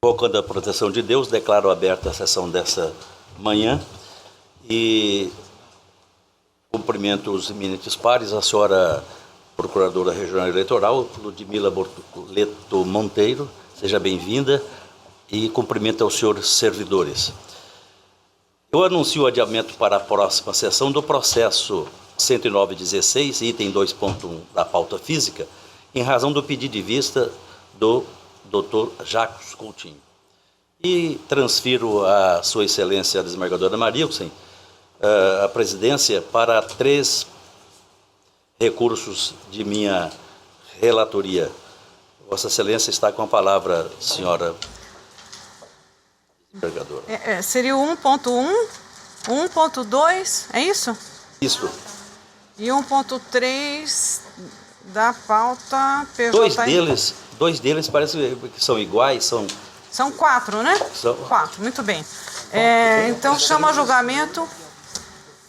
Invocando a proteção de Deus, declaro aberta a sessão dessa manhã e cumprimento os eminentes pares, a senhora Procuradora Regional Eleitoral, Ludmila Bortoleto Monteiro, seja bem-vinda, e cumprimento aos senhores servidores. Eu anuncio o adiamento para a próxima sessão do processo 10916, item 2.1 da pauta física, em razão do pedido de vista do Dr. Jacques Coutinho. E transfiro a Sua Excelência, a desembargadora Marilson, a presidência para 3 recursos de minha relatoria. Vossa Excelência está com a palavra, senhora desembargadora. Seria o 1.1, 1.2, é isso? Isso. E 1.3 da pauta PJ. Dois deles parecem que são iguais, São 4, né? São 4, muito bem. Então, chama a julgamento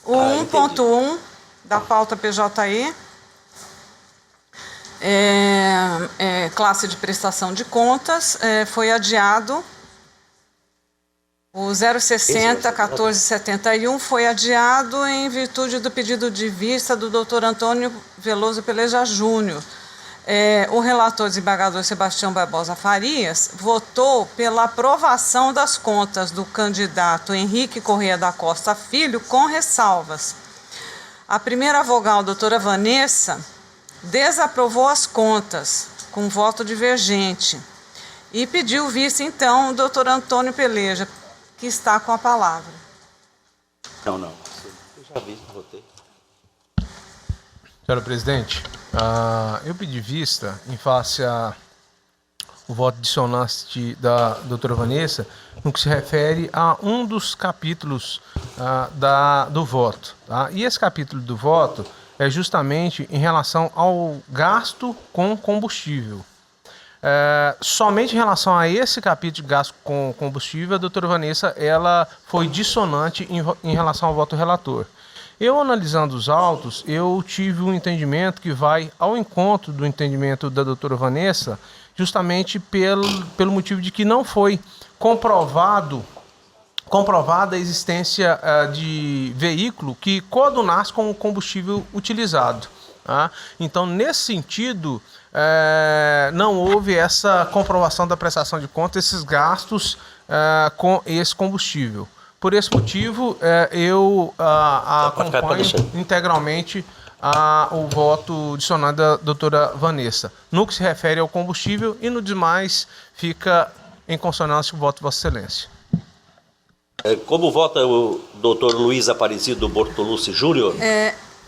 o 1.1 da pauta PJE, classe de prestação de contas, foi adiado. O 060-1471 foi adiado em virtude do pedido de vista do Dr. Antônio Veloso Peleja Júnior. O relator desembargador Sebastião Barbosa Farias votou pela aprovação das contas do candidato Henrique Corrêa da Costa Filho com ressalvas. A primeira vogal, doutora Vanessa, desaprovou as contas com voto divergente e pediu vista, então, o doutor Antônio Peleja, que está com a palavra. Não. Eu já vi, votei. Senhora presidente, eu pedi vista em face ao voto dissonante da doutora Vanessa no que se refere a um dos capítulos do voto. Tá? E esse capítulo do voto é justamente em relação ao gasto com combustível. Somente em relação a esse capítulo de gasto com combustível, a doutora Vanessa ela foi dissonante em relação ao voto relator. Eu, analisando os autos, eu tive um entendimento que vai ao encontro do entendimento da doutora Vanessa, justamente pelo motivo de que não foi comprovada a existência de veículo que coadunasse com o combustível utilizado. Tá? Então, nesse sentido, não houve essa comprovação da prestação de contas, esses gastos com esse combustível. Por esse motivo, eu acompanho integralmente o voto dissonante da doutora Vanessa, no que se refere ao combustível, e no demais fica em consonância com o voto de Vossa Excelência. Como vota o doutor Luiz Aparecido Bortolucci Júnior?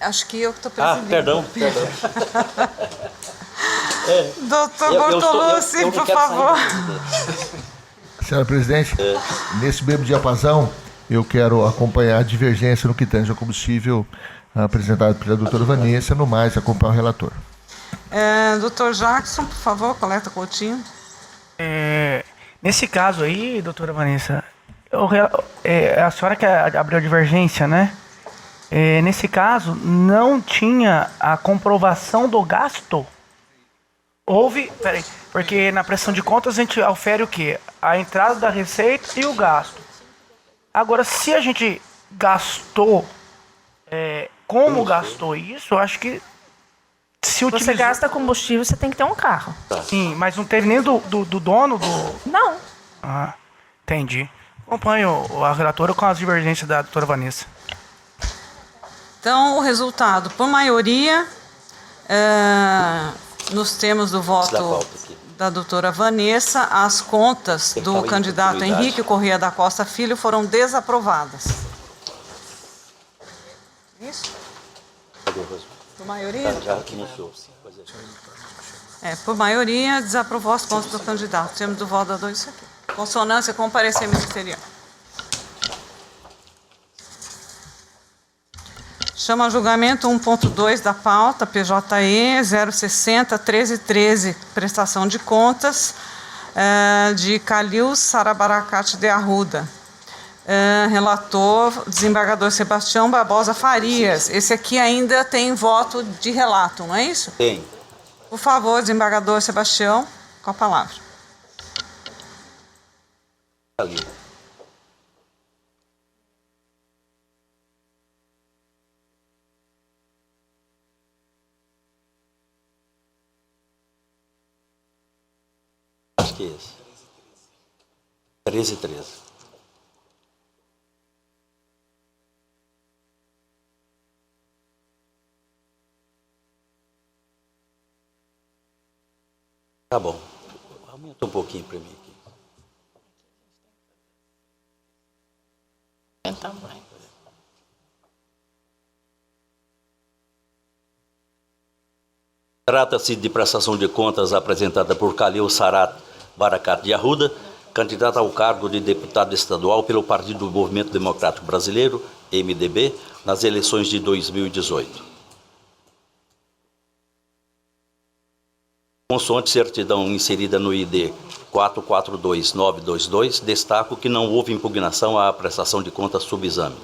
Acho que eu que estou presidindo. Perdão. Doutor Bortolucci, por favor. Senhora presidente, nesse mesmo diapasão, eu quero acompanhar a divergência no que tange ao combustível apresentado pela doutora Vanessa, no mais, acompanhar o relator. Doutor Jackson, por favor, coleta Coutinho. Nesse caso aí, doutora Vanessa, a senhora que abriu a divergência, né? Nesse caso, não tinha a comprovação do gasto. Porque na prestação de contas a gente ofere o quê? A entrada da receita e o gasto. Agora, se a gente gastou, como gastou isso, eu acho que se utilizou... Você gasta combustível, você tem que ter um carro. Sim, mas não teve nem do dono do... Não. Entendi. Acompanho a relatora com as divergências da doutora Vanessa. Então, o resultado, por maioria, nos termos do voto da doutora Vanessa, as contas do candidato Henrique Corrêa da Costa Filho foram desaprovadas. Isso? Por maioria? Já iniciou. Por maioria, desaprovou as contas do candidato. Temos do voto da doutora isso aqui. Consonância com o parecer ministerial. Chama a julgamento 1.2 da pauta, PJE 060-1313, prestação de contas, de Calil Sarabaracate de Arruda. Relator, desembargador Sebastião Barbosa Farias. Esse aqui ainda tem voto de relato, não é isso? Tem. Por favor, desembargador Sebastião, com a palavra. Ali. Acho que é esse. 13 e 13. Tá bom. Aumenta um pouquinho para mim aqui. Trata-se de prestação de contas apresentada por Calil Sarat Barakat de Arruda, candidato ao cargo de deputado estadual pelo Partido do Movimento Democrático Brasileiro, MDB, nas eleições de 2018. Consoante certidão inserida no ID 442922, destaco que não houve impugnação à prestação de contas subexame.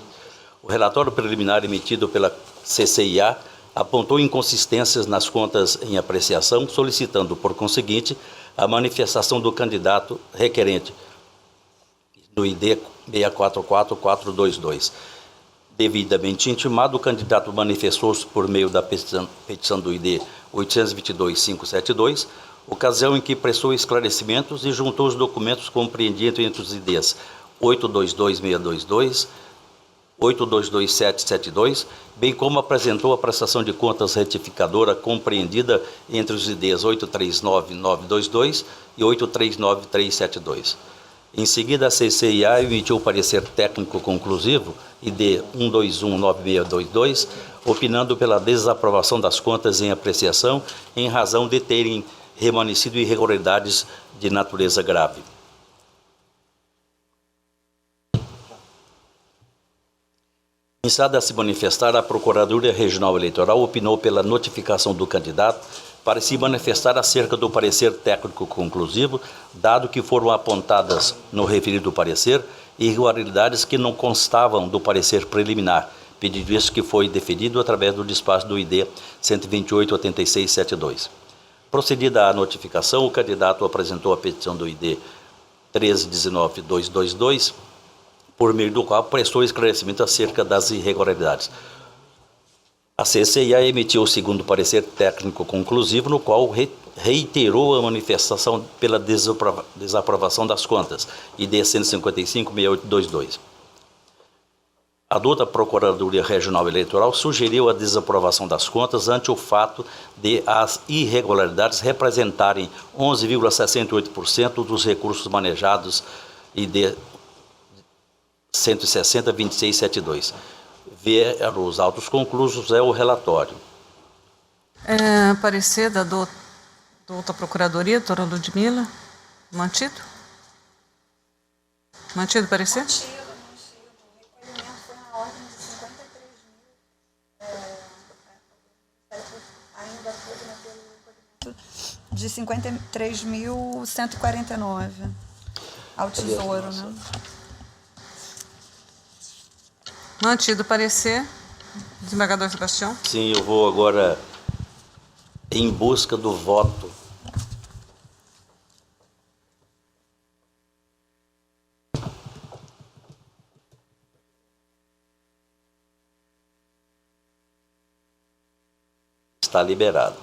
O relatório preliminar emitido pela CCIA apontou inconsistências nas contas em apreciação, solicitando, por conseguinte, a manifestação do candidato requerente do ID 644422. Devidamente intimado, o candidato manifestou-se por meio da petição do ID 822.572, ocasião em que prestou esclarecimentos e juntou os documentos compreendidos entre os IDs 822.622, 822.772, bem como apresentou a prestação de contas retificadora compreendida entre os IDs 839.922 e 839.372. Em seguida, a CCIA emitiu o parecer técnico conclusivo, ID 1219622, opinando pela desaprovação das contas em apreciação em razão de terem remanescido irregularidades de natureza grave. Iniciada a se manifestar, a Procuradoria Regional Eleitoral opinou pela notificação do candidato para se manifestar acerca do parecer técnico conclusivo, dado que foram apontadas no referido parecer irregularidades que não constavam do parecer preliminar, pedido este que foi deferido através do despacho do ID 128.8672. Procedida a notificação, o candidato apresentou a petição do ID 13.19.222, por meio do qual prestou esclarecimento acerca das irregularidades. A CCIA emitiu o segundo parecer técnico conclusivo, no qual reiterou a manifestação pela desaprovação das contas, ID 155.6822. A douta Procuradoria Regional Eleitoral sugeriu a desaprovação das contas ante o fato de as irregularidades representarem 11,68% dos recursos manejados, ID 160.2672. Ver os autos conclusos é o relatório. Parecer da douta Procuradoria, doutora Ludmila, mantido? Mantido o parecer? Mantido. O recolhimento foi na ordem de 53 mil, ainda foi pelo recolhimento de 53.149 ao Tesouro, né? Mantido o parecer. Desembargador Sebastião. Sim, eu vou agora em busca do voto. Está liberado.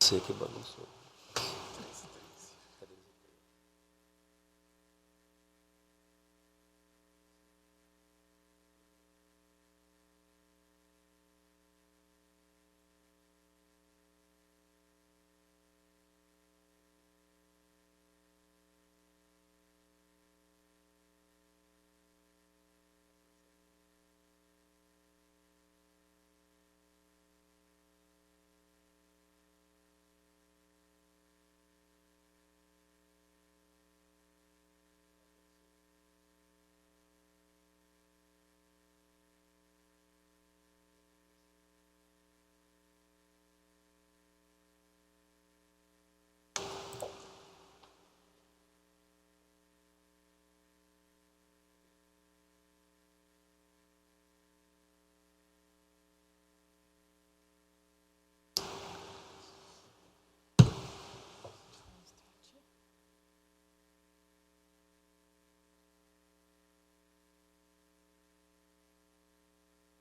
Você que bagunçou.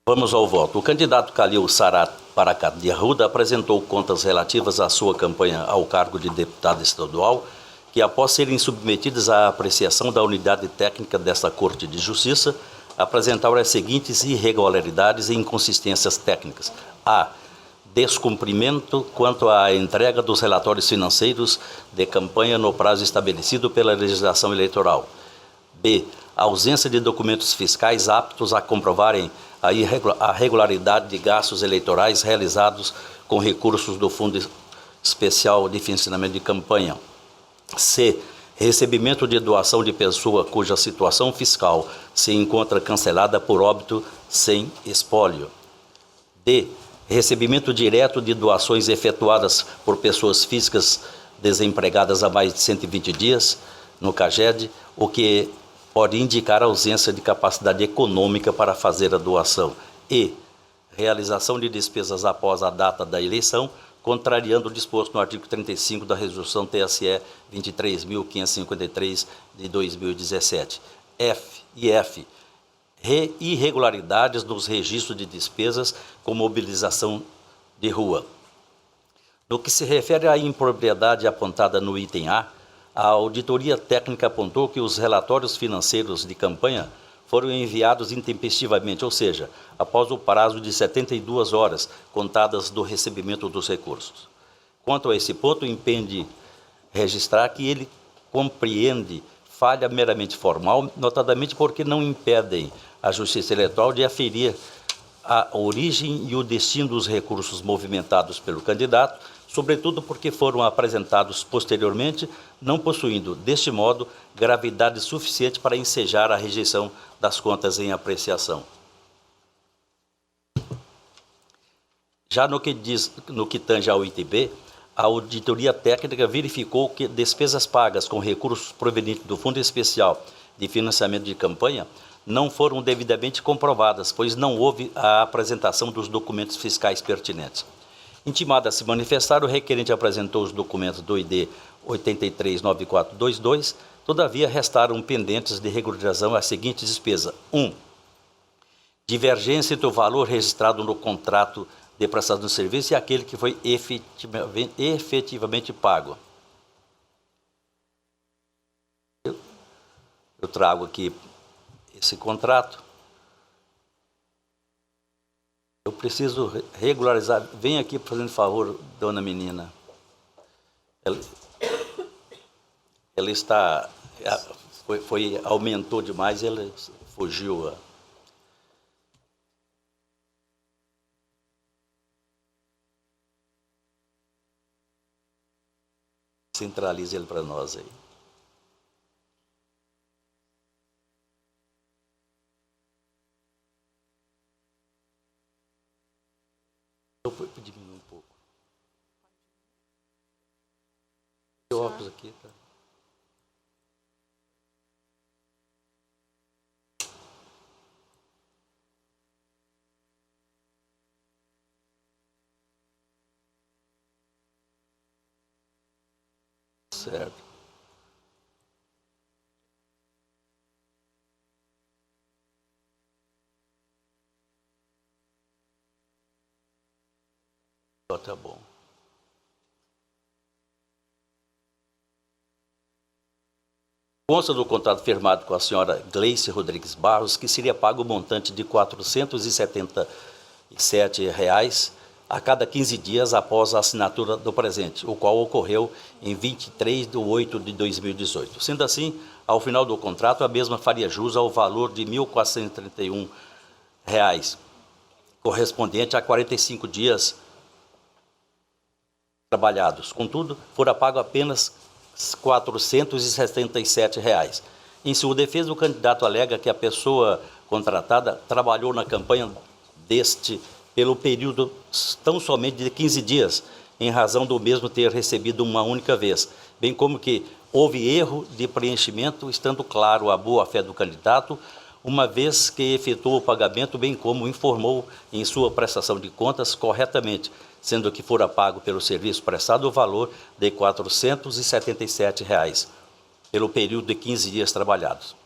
Vamos ao voto. O candidato Calil Sarat Paracat de Arruda apresentou contas relativas à sua campanha ao cargo de deputado estadual, que após serem submetidas à apreciação da unidade técnica desta Corte de Justiça, apresentaram as seguintes irregularidades e inconsistências técnicas. A. Descumprimento quanto à entrega dos relatórios financeiros de campanha no prazo estabelecido pela legislação eleitoral. B. Ausência de documentos fiscais aptos a comprovarem a regularidade de gastos eleitorais realizados com recursos do Fundo Especial de Financiamento de Campanha. C. Recebimento de doação de pessoa cuja situação fiscal se encontra cancelada por óbito sem espólio. D. Recebimento direto de doações efetuadas por pessoas físicas desempregadas há mais de 120 dias no CAGED, o que pode indicar a ausência de capacidade econômica para fazer a doação. E. Realização de despesas após a data da eleição, contrariando o disposto no artigo 35 da Resolução TSE 23.553 de 2017. F. Irregularidades nos registros de despesas com mobilização de rua. No que se refere à impropriedade apontada no item A, a auditoria técnica apontou que os relatórios financeiros de campanha foram enviados intempestivamente, ou seja, após o prazo de 72 horas contadas do recebimento dos recursos. Quanto a esse ponto, impende registrar que ele compreende falha meramente formal, notadamente porque não impedem a Justiça Eleitoral de aferir a origem e o destino dos recursos movimentados pelo candidato, sobretudo porque foram apresentados posteriormente, não possuindo, deste modo, gravidade suficiente para ensejar a rejeição das contas em apreciação. Já no que tange ao item B, a auditoria técnica verificou que despesas pagas com recursos provenientes do Fundo Especial de Financiamento de Campanha não foram devidamente comprovadas, pois não houve a apresentação dos documentos fiscais pertinentes. Intimado a se manifestar, o requerente apresentou os documentos do ID 839422, todavia restaram pendentes de regularização as seguintes despesas. 1. Divergência entre o valor registrado no contrato de prestação de serviço e aquele que foi efetivamente pago. Eu trago aqui esse contrato. Eu preciso regularizar. Vem aqui, fazendo favor, dona menina. Ela está... aumentou demais e ela fugiu. Centralize ele para nós aí. Eu vou diminuir um pouco. O óculos aqui, tá? Certo. Tá bom. Consta do contrato firmado com a senhora Gleice Rodrigues Barros que seria pago o montante de R$ 477 a cada 15 dias após a assinatura do presente, o qual ocorreu em 23 de 8 de 2018. Sendo assim, ao final do contrato, a mesma faria jus ao valor de R$ 1.431, correspondente a 45 dias trabalhados. Contudo, fora pago apenas R$ 477. Em sua defesa, o candidato alega que a pessoa contratada trabalhou na campanha pelo período tão somente de 15 dias, em razão do mesmo ter recebido uma única vez, bem como que houve erro de preenchimento, estando claro a boa-fé do candidato, uma vez que efetuou o pagamento, bem como informou em sua prestação de contas corretamente, sendo que fora pago pelo serviço prestado o valor de R$ 477, pelo período de 15 dias trabalhados.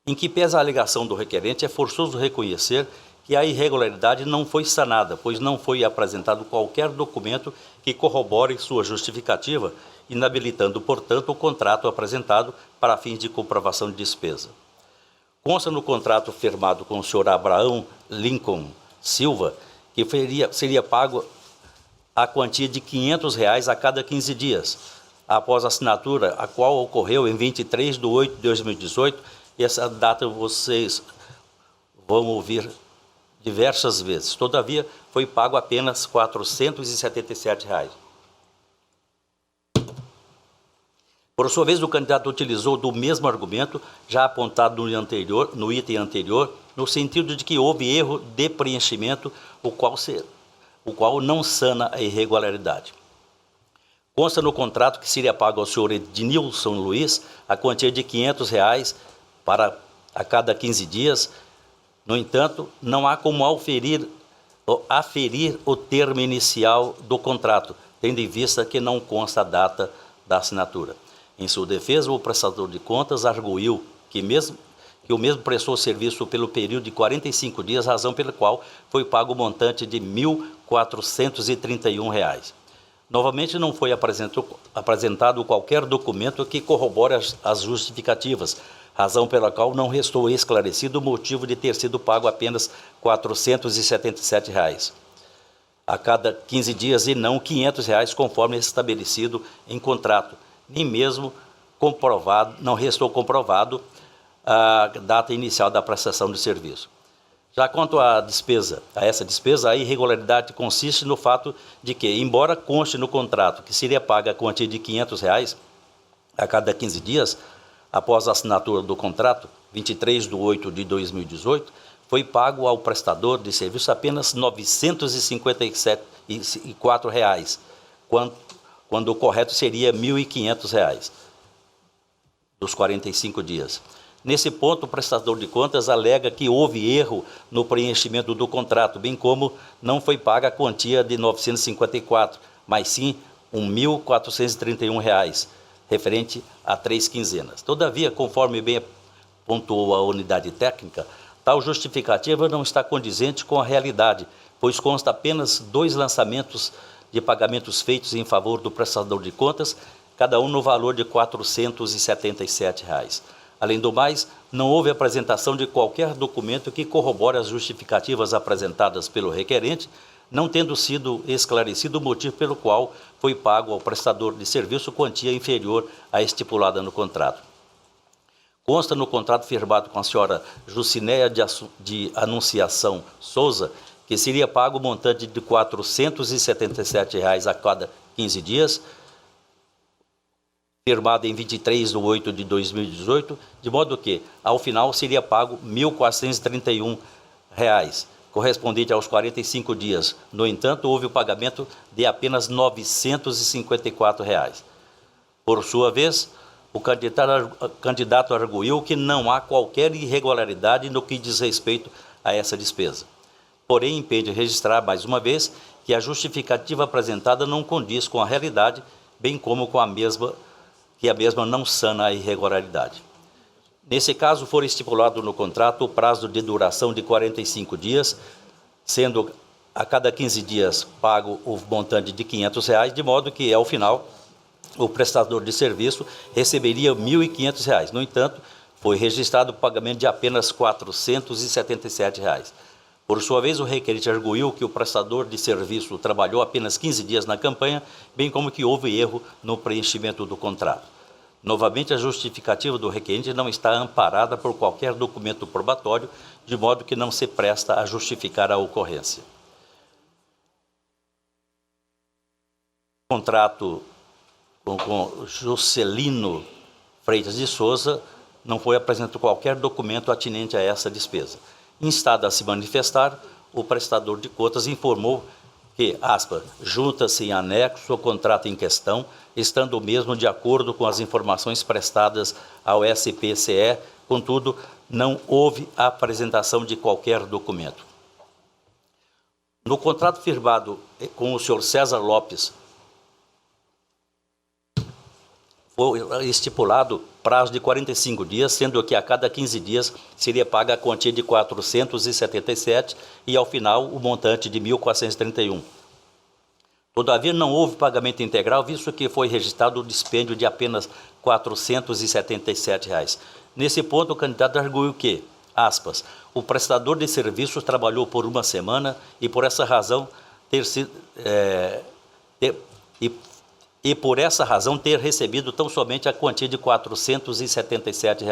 Em que pesa a alegação do requerente, é forçoso reconhecer que a irregularidade não foi sanada, pois não foi apresentado qualquer documento que corrobore sua justificativa, inabilitando, portanto, o contrato apresentado para fins de comprovação de despesa. Consta no contrato firmado com o senhor Abraão Lincoln Silva que seria pago a quantia de R$ 500 a cada 15 dias, após a assinatura, a qual ocorreu em 23 de 8 de 2018, e essa data vocês vão ouvir diversas vezes. Todavia, foi pago apenas R$ 477. Por sua vez, o candidato utilizou do mesmo argumento, já apontado no item anterior, no sentido de que houve erro de preenchimento, o qual não sana a irregularidade. Consta no contrato que seria pago ao senhor Ednilson Luiz a quantia de R$ 500 a cada 15 dias. No entanto, não há como aferir o termo inicial do contrato, tendo em vista que não consta a data da assinatura. Em sua defesa, o prestador de contas arguiu que o mesmo prestou serviço pelo período de 45 dias, razão pela qual foi pago o montante de R$ 1.431. Novamente, não foi apresentado qualquer documento que corrobore as justificativas, razão pela qual não restou esclarecido o motivo de ter sido pago apenas R$ 477 a cada 15 dias e não R$ 500 conforme estabelecido em contrato. Nem mesmo não restou comprovado a data inicial da prestação de serviço. Já quanto a essa despesa, a irregularidade consiste no fato de que, embora conste no contrato que seria paga a quantia de R$ 500 a cada 15 dias, após a assinatura do contrato, 23 de 8 de 2018, foi pago ao prestador de serviço apenas R$ 954, quando o correto seria R$ 1.500 dos 45 dias. Nesse ponto, o prestador de contas alega que houve erro no preenchimento do contrato, bem como não foi paga a quantia de R$ 954, mas sim R$ 1.431, referente a 3 quinzenas. Todavia, conforme bem pontuou a unidade técnica, tal justificativa não está condizente com a realidade, pois consta apenas 2 lançamentos de pagamentos feitos em favor do prestador de contas, cada um no valor de R$ 477. Além do mais, não houve apresentação de qualquer documento que corrobore as justificativas apresentadas pelo requerente, não tendo sido esclarecido o motivo pelo qual foi pago ao prestador de serviço quantia inferior à estipulada no contrato. Consta no contrato firmado com a senhora Jucinéia de Anunciação Souza que seria pago o montante de R$ 477 a cada 15 dias, firmado em 23 de 8 de 2018, de modo que, ao final, seria pago R$ 1.431, correspondente aos 45 dias. No entanto, houve o pagamento de apenas R$ 954. Por sua vez, o candidato arguiu que não há qualquer irregularidade no que diz respeito a essa despesa. Porém, impede registrar, mais uma vez, que a justificativa apresentada não condiz com a realidade, bem como com a mesma não sana a irregularidade. Nesse caso, for estipulado no contrato o prazo de duração de 45 dias, sendo a cada 15 dias pago o montante de R$ 500, de modo que, ao final, o prestador de serviço receberia R$ 1.500. No entanto, foi registrado o pagamento de apenas R$ 477. Por sua vez, o requerente arguiu que o prestador de serviço trabalhou apenas 15 dias na campanha, bem como que houve erro no preenchimento do contrato. Novamente, a justificativa do requerente não está amparada por qualquer documento probatório, de modo que não se presta a justificar a ocorrência. O contrato com Juscelino Freitas de Souza não foi apresentado qualquer documento atinente a essa despesa. Instado a se manifestar, o prestador de contas informou que, aspas, junta-se em anexo ao contrato em questão, estando o mesmo de acordo com as informações prestadas ao SPCE, contudo, não houve a apresentação de qualquer documento. No contrato firmado com o senhor César Lopes foi estipulado prazo de 45 dias, sendo que a cada 15 dias seria paga a quantia de 477 e, ao final, o montante de 1.431. Todavia, não houve pagamento integral, visto que foi registrado o dispêndio de apenas R$ 477. Nesse ponto, o candidato arguiu que, aspas, o prestador de serviços trabalhou por uma semana e, por essa razão, por essa razão ter recebido tão somente a quantia de R$ 477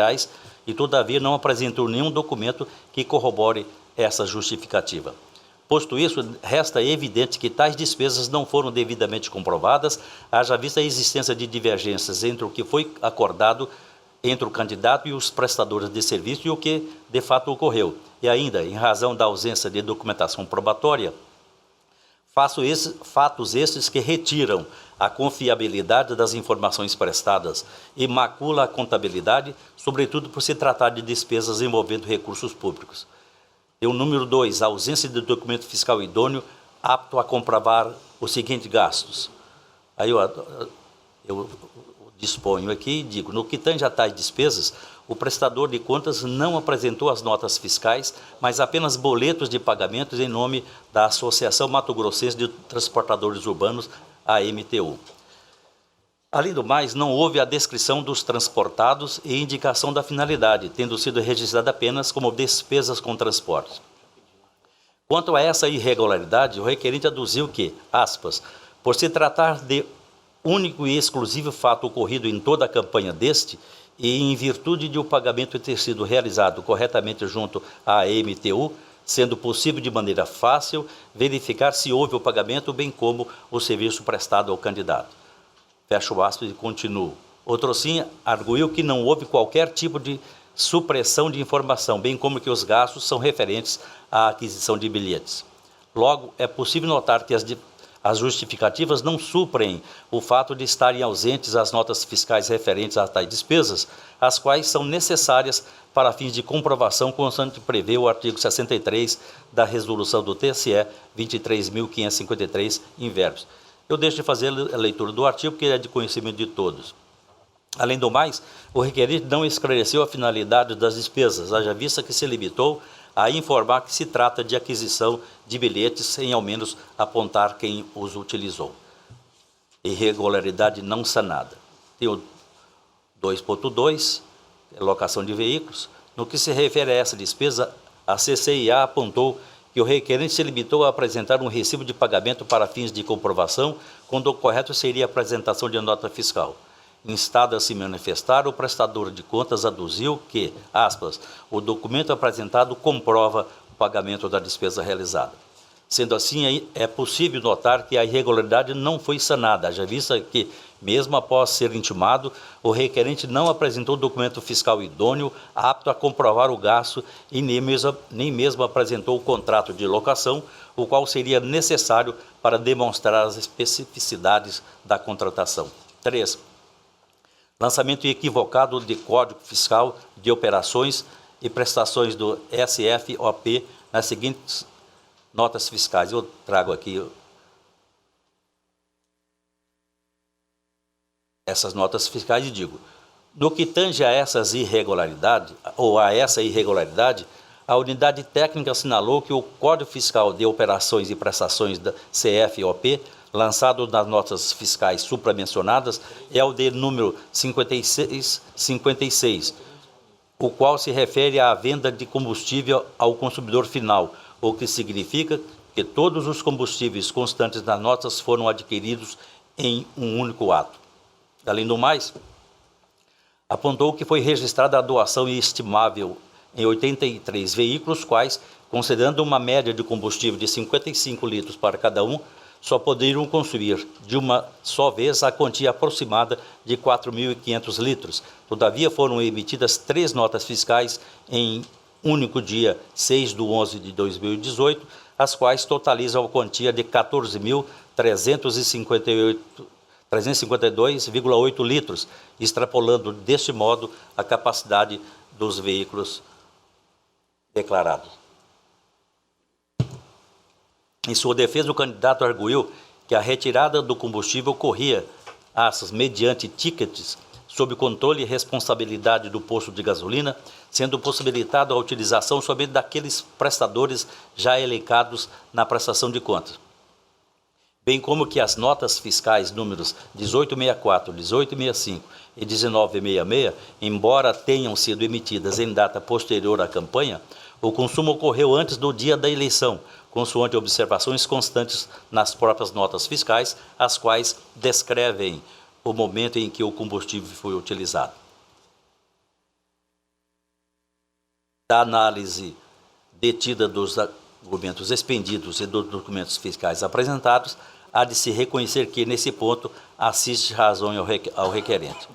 e, todavia, não apresentou nenhum documento que corrobore essa justificativa. Posto isso, resta evidente que tais despesas não foram devidamente comprovadas, haja vista a existência de divergências entre o que foi acordado entre o candidato e os prestadores de serviço e o que de fato ocorreu. E ainda, em razão da ausência de documentação probatória, fatos estes que retiram a confiabilidade das informações prestadas e macula a contabilidade, sobretudo por se tratar de despesas envolvendo recursos públicos. E o número 2, a ausência de documento fiscal idôneo apto a comprovar os seguintes gastos. Aí eu disponho aqui e digo, no que tange a tais despesas, o prestador de contas não apresentou as notas fiscais, mas apenas boletos de pagamentos em nome da Associação Mato Grossense de Transportadores Urbanos, a MTU. Além do mais, não houve a descrição dos transportados e indicação da finalidade, tendo sido registrada apenas como despesas com transporte. Quanto a essa irregularidade, o requerente aduziu que, aspas, por se tratar de único e exclusivo fato ocorrido em toda a campanha deste, e em virtude de o pagamento ter sido realizado corretamente junto à MTU, sendo possível de maneira fácil verificar se houve o pagamento, bem como o serviço prestado ao candidato. Fecho aspas e continuo. Outrosim arguiu que não houve qualquer tipo de supressão de informação, bem como que os gastos são referentes à aquisição de bilhetes. Logo, é possível notar que as justificativas não suprem o fato de estarem ausentes as notas fiscais referentes a tais despesas, as quais são necessárias para fins de comprovação, constante prevê o artigo 63 da resolução do TSE 23.553, em verbos. Eu deixo de fazer a leitura do artigo, porque é de conhecimento de todos. Além do mais, o requerente não esclareceu a finalidade das despesas, haja vista que se limitou a informar que se trata de aquisição de bilhetes, sem ao menos apontar quem os utilizou. Irregularidade não sanada. Tem o 2.2, locação de veículos. No que se refere a essa despesa, a CCIA apontou que o requerente se limitou a apresentar um recibo de pagamento para fins de comprovação, quando o correto seria a apresentação de nota fiscal. Instado a se manifestar, o prestador de contas aduziu que, aspas, o documento apresentado comprova o pagamento da despesa realizada. Sendo assim, é possível notar que a irregularidade não foi sanada, haja vista que, mesmo após ser intimado, o requerente não apresentou documento fiscal idôneo apto a comprovar o gasto e nem mesmo apresentou o contrato de locação, o qual seria necessário para demonstrar as especificidades da contratação. 3. Lançamento equivocado de Código Fiscal de Operações e Prestações do SFOP nas seguintes notas fiscais. Eu trago aqui essas notas fiscais e digo, no que tange a essas irregularidades, ou a essa irregularidade, a unidade técnica assinalou que o Código Fiscal de Operações e Prestações da CFOP, lançado nas notas fiscais supramencionadas, é o de número 5656, o qual se refere à venda de combustível ao consumidor final, o que significa que todos os combustíveis constantes nas notas foram adquiridos em um único ato. Além do mais, apontou que foi registrada a doação estimável em 83 veículos, quais, considerando uma média de combustível de 55 litros para cada um, só poderiam consumir de uma só vez a quantia aproximada de 4.500 litros. Todavia, foram emitidas 3 notas fiscais em único dia, 6/11/2018, as quais totalizam a quantia de 14.352,8 litros, extrapolando deste modo a capacidade dos veículos declarados. Em sua defesa, o candidato arguiu que a retirada do combustível ocorria, mediante tickets sob controle e responsabilidade do posto de gasolina, sendo possibilitada a utilização somente daqueles prestadores já elencados na prestação de contas, bem como que as notas fiscais números 1864, 1865 e 1966, embora tenham sido emitidas em data posterior à campanha, o consumo ocorreu antes do dia da eleição, consoante observações constantes nas próprias notas fiscais, as quais descrevem o momento em que o combustível foi utilizado. Da análise detida dos argumentos expendidos e dos documentos fiscais apresentados, há de se reconhecer que, nesse ponto, assiste razão ao requerente.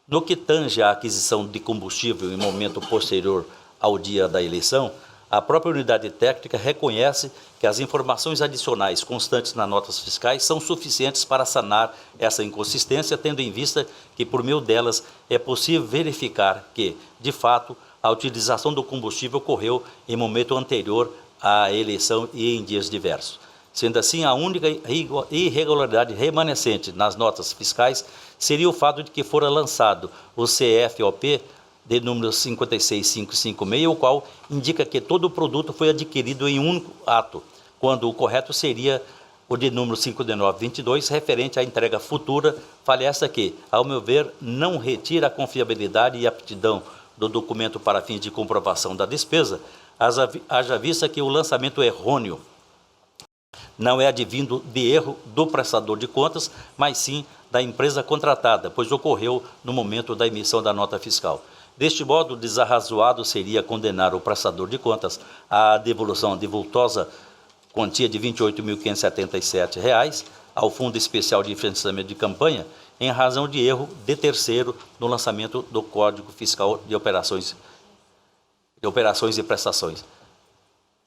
No que tange à aquisição de combustível em momento posterior ao dia da eleição, a própria unidade técnica reconhece que as informações adicionais constantes nas notas fiscais são suficientes para sanar essa inconsistência, tendo em vista que, por meio delas, é possível verificar que, de fato, a utilização do combustível ocorreu em momento anterior à eleição e em dias diversos. Sendo assim, a única irregularidade remanescente nas notas fiscais seria o fato de que fora lançado o CFOP de número 56556, o qual indica que todo o produto foi adquirido em um único ato, quando o correto seria o de número 5922, referente à entrega futura, falha esta que, ao meu ver, não retira a confiabilidade e aptidão do documento para fins de comprovação da despesa, haja vista que o lançamento errôneo não é advindo de erro do prestador de contas, mas sim da empresa contratada, pois ocorreu no momento da emissão da nota fiscal. Deste modo, desarrazoado seria condenar o prestador de contas à devolução de vultosa quantia de R$ 28.577 ao Fundo Especial de Financiamento de Campanha, em razão de erro de terceiro no lançamento do Código Fiscal de Operações e Prestações.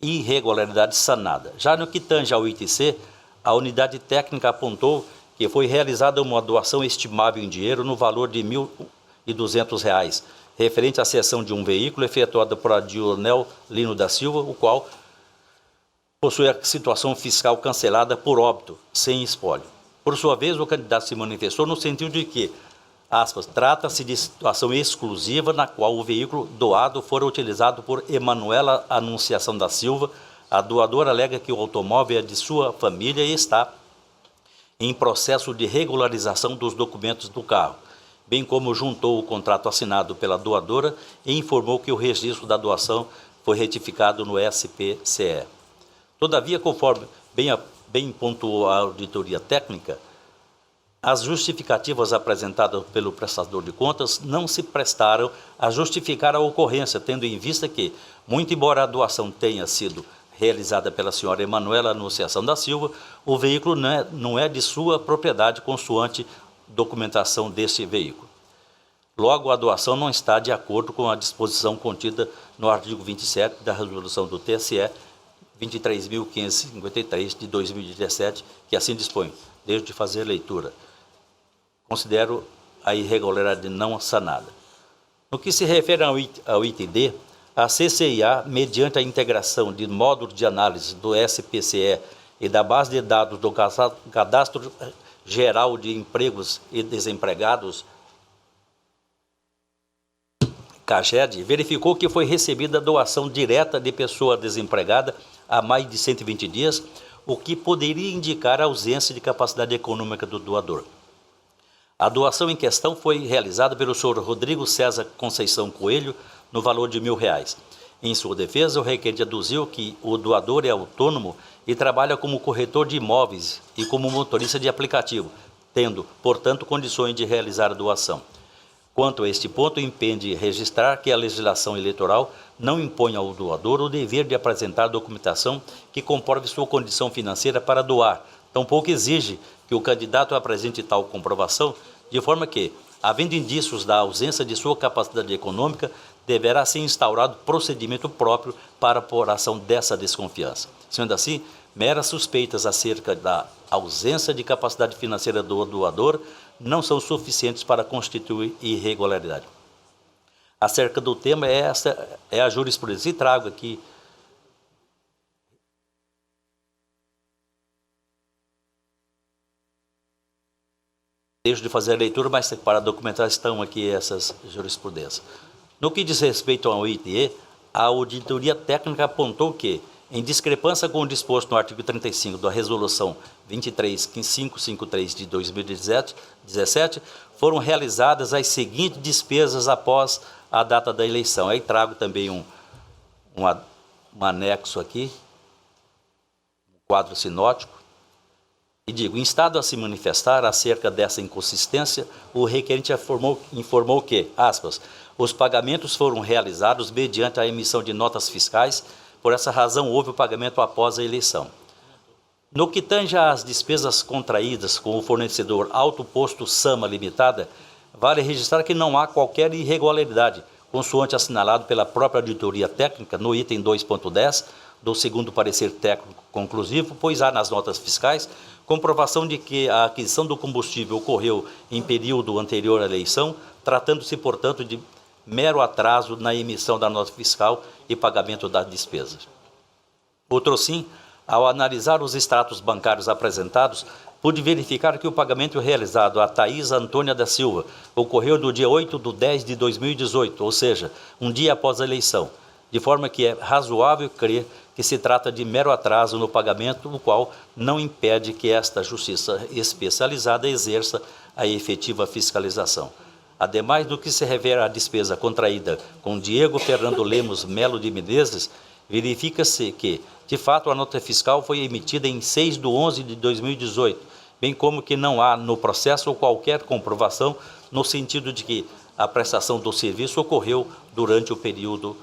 Irregularidade sanada. Já no que tange ao item C, a unidade técnica apontou que foi realizada uma doação estimável em dinheiro no valor de R$ 1.200, referente à cessão de um veículo efetuada por Adionel Lino da Silva, o qual possui a situação fiscal cancelada por óbito, sem espólio. Por sua vez, o candidato se manifestou no sentido de que, aspas, trata-se de situação exclusiva na qual o veículo doado fora utilizado por Emanuela Anunciação da Silva. A doadora alega que o automóvel é de sua família e está em processo de regularização dos documentos do carro, bem como juntou o contrato assinado pela doadora e informou que o registro da doação foi retificado no SPCE. Todavia, conforme bem pontuou a auditoria técnica, as justificativas apresentadas pelo prestador de contas não se prestaram a justificar a ocorrência, tendo em vista que, muito embora a doação tenha sido realizada pela senhora Emanuela Anunciação da Silva, o veículo não é de sua propriedade consoante documentação desse veículo. Logo, a doação não está de acordo com a disposição contida no artigo 27 da resolução do TSE 23.553 de 2017, que assim dispõe. Deixo de fazer leitura. Considero a irregularidade não sanada. No que se refere ao item D, a CCIA, mediante a integração de módulos de análise do SPCE e da base de dados do Cadastro Geral de Empregos e Desempregados, CAGED, verificou que foi recebida doação direta de pessoa desempregada há mais de 120 dias, o que poderia indicar a ausência de capacidade econômica do doador. A doação em questão foi realizada pelo senhor Rodrigo César Conceição Coelho, no valor de R$1.000. Em sua defesa, o requerente aduziu que o doador é autônomo e trabalha como corretor de imóveis e como motorista de aplicativo, tendo, portanto, condições de realizar a doação. Quanto a este ponto, impende registrar que a legislação eleitoral não impõe ao doador o dever de apresentar documentação que comprove sua condição financeira para doar, tampouco exige que o candidato apresente tal comprovação, de forma que, havendo indícios da ausência de sua capacidade econômica, deverá ser instaurado procedimento próprio para a apuração dessa desconfiança. Sendo assim, meras suspeitas acerca da ausência de capacidade financeira do doador não são suficientes para constituir irregularidade. Acerca do tema, esta é a jurisprudência, e trago aqui deixo de fazer a leitura, mas para documentar estão aqui essas jurisprudências. No que diz respeito ao item E, a auditoria técnica apontou que, em discrepância com o disposto no artigo 35 da Resolução 23.553 de 2017, foram realizadas as seguintes despesas após a data da eleição. Aí trago também um anexo aqui, um quadro sinótico, e digo, instado a se manifestar acerca dessa inconsistência, o requerente informou que, aspas, os pagamentos foram realizados mediante a emissão de notas fiscais, por essa razão houve o pagamento após a eleição. No que tange às despesas contraídas com o fornecedor Alto Posto Sama Limitada, vale registrar que não há qualquer irregularidade, consoante assinalado pela própria auditoria técnica no item 2.10 do segundo parecer técnico conclusivo, pois há nas notas fiscais comprovação de que a aquisição do combustível ocorreu em período anterior à eleição, tratando-se, portanto, de mero atraso na emissão da nota fiscal e pagamento das despesas. Outro sim, ao analisar os extratos bancários apresentados, pude verificar que o pagamento realizado a Thaís Antônia da Silva ocorreu no dia 8/10/2018, ou seja, um dia após a eleição, de forma que é razoável crer que se trata de mero atraso no pagamento, o qual não impede que esta justiça especializada exerça a efetiva fiscalização. Ademais do que se refere à despesa contraída com Diego Fernando Lemos Melo de Menezes, verifica-se que, de fato, a nota fiscal foi emitida em 6/11/2018, bem como que não há no processo qualquer comprovação no sentido de que a prestação do serviço ocorreu durante o período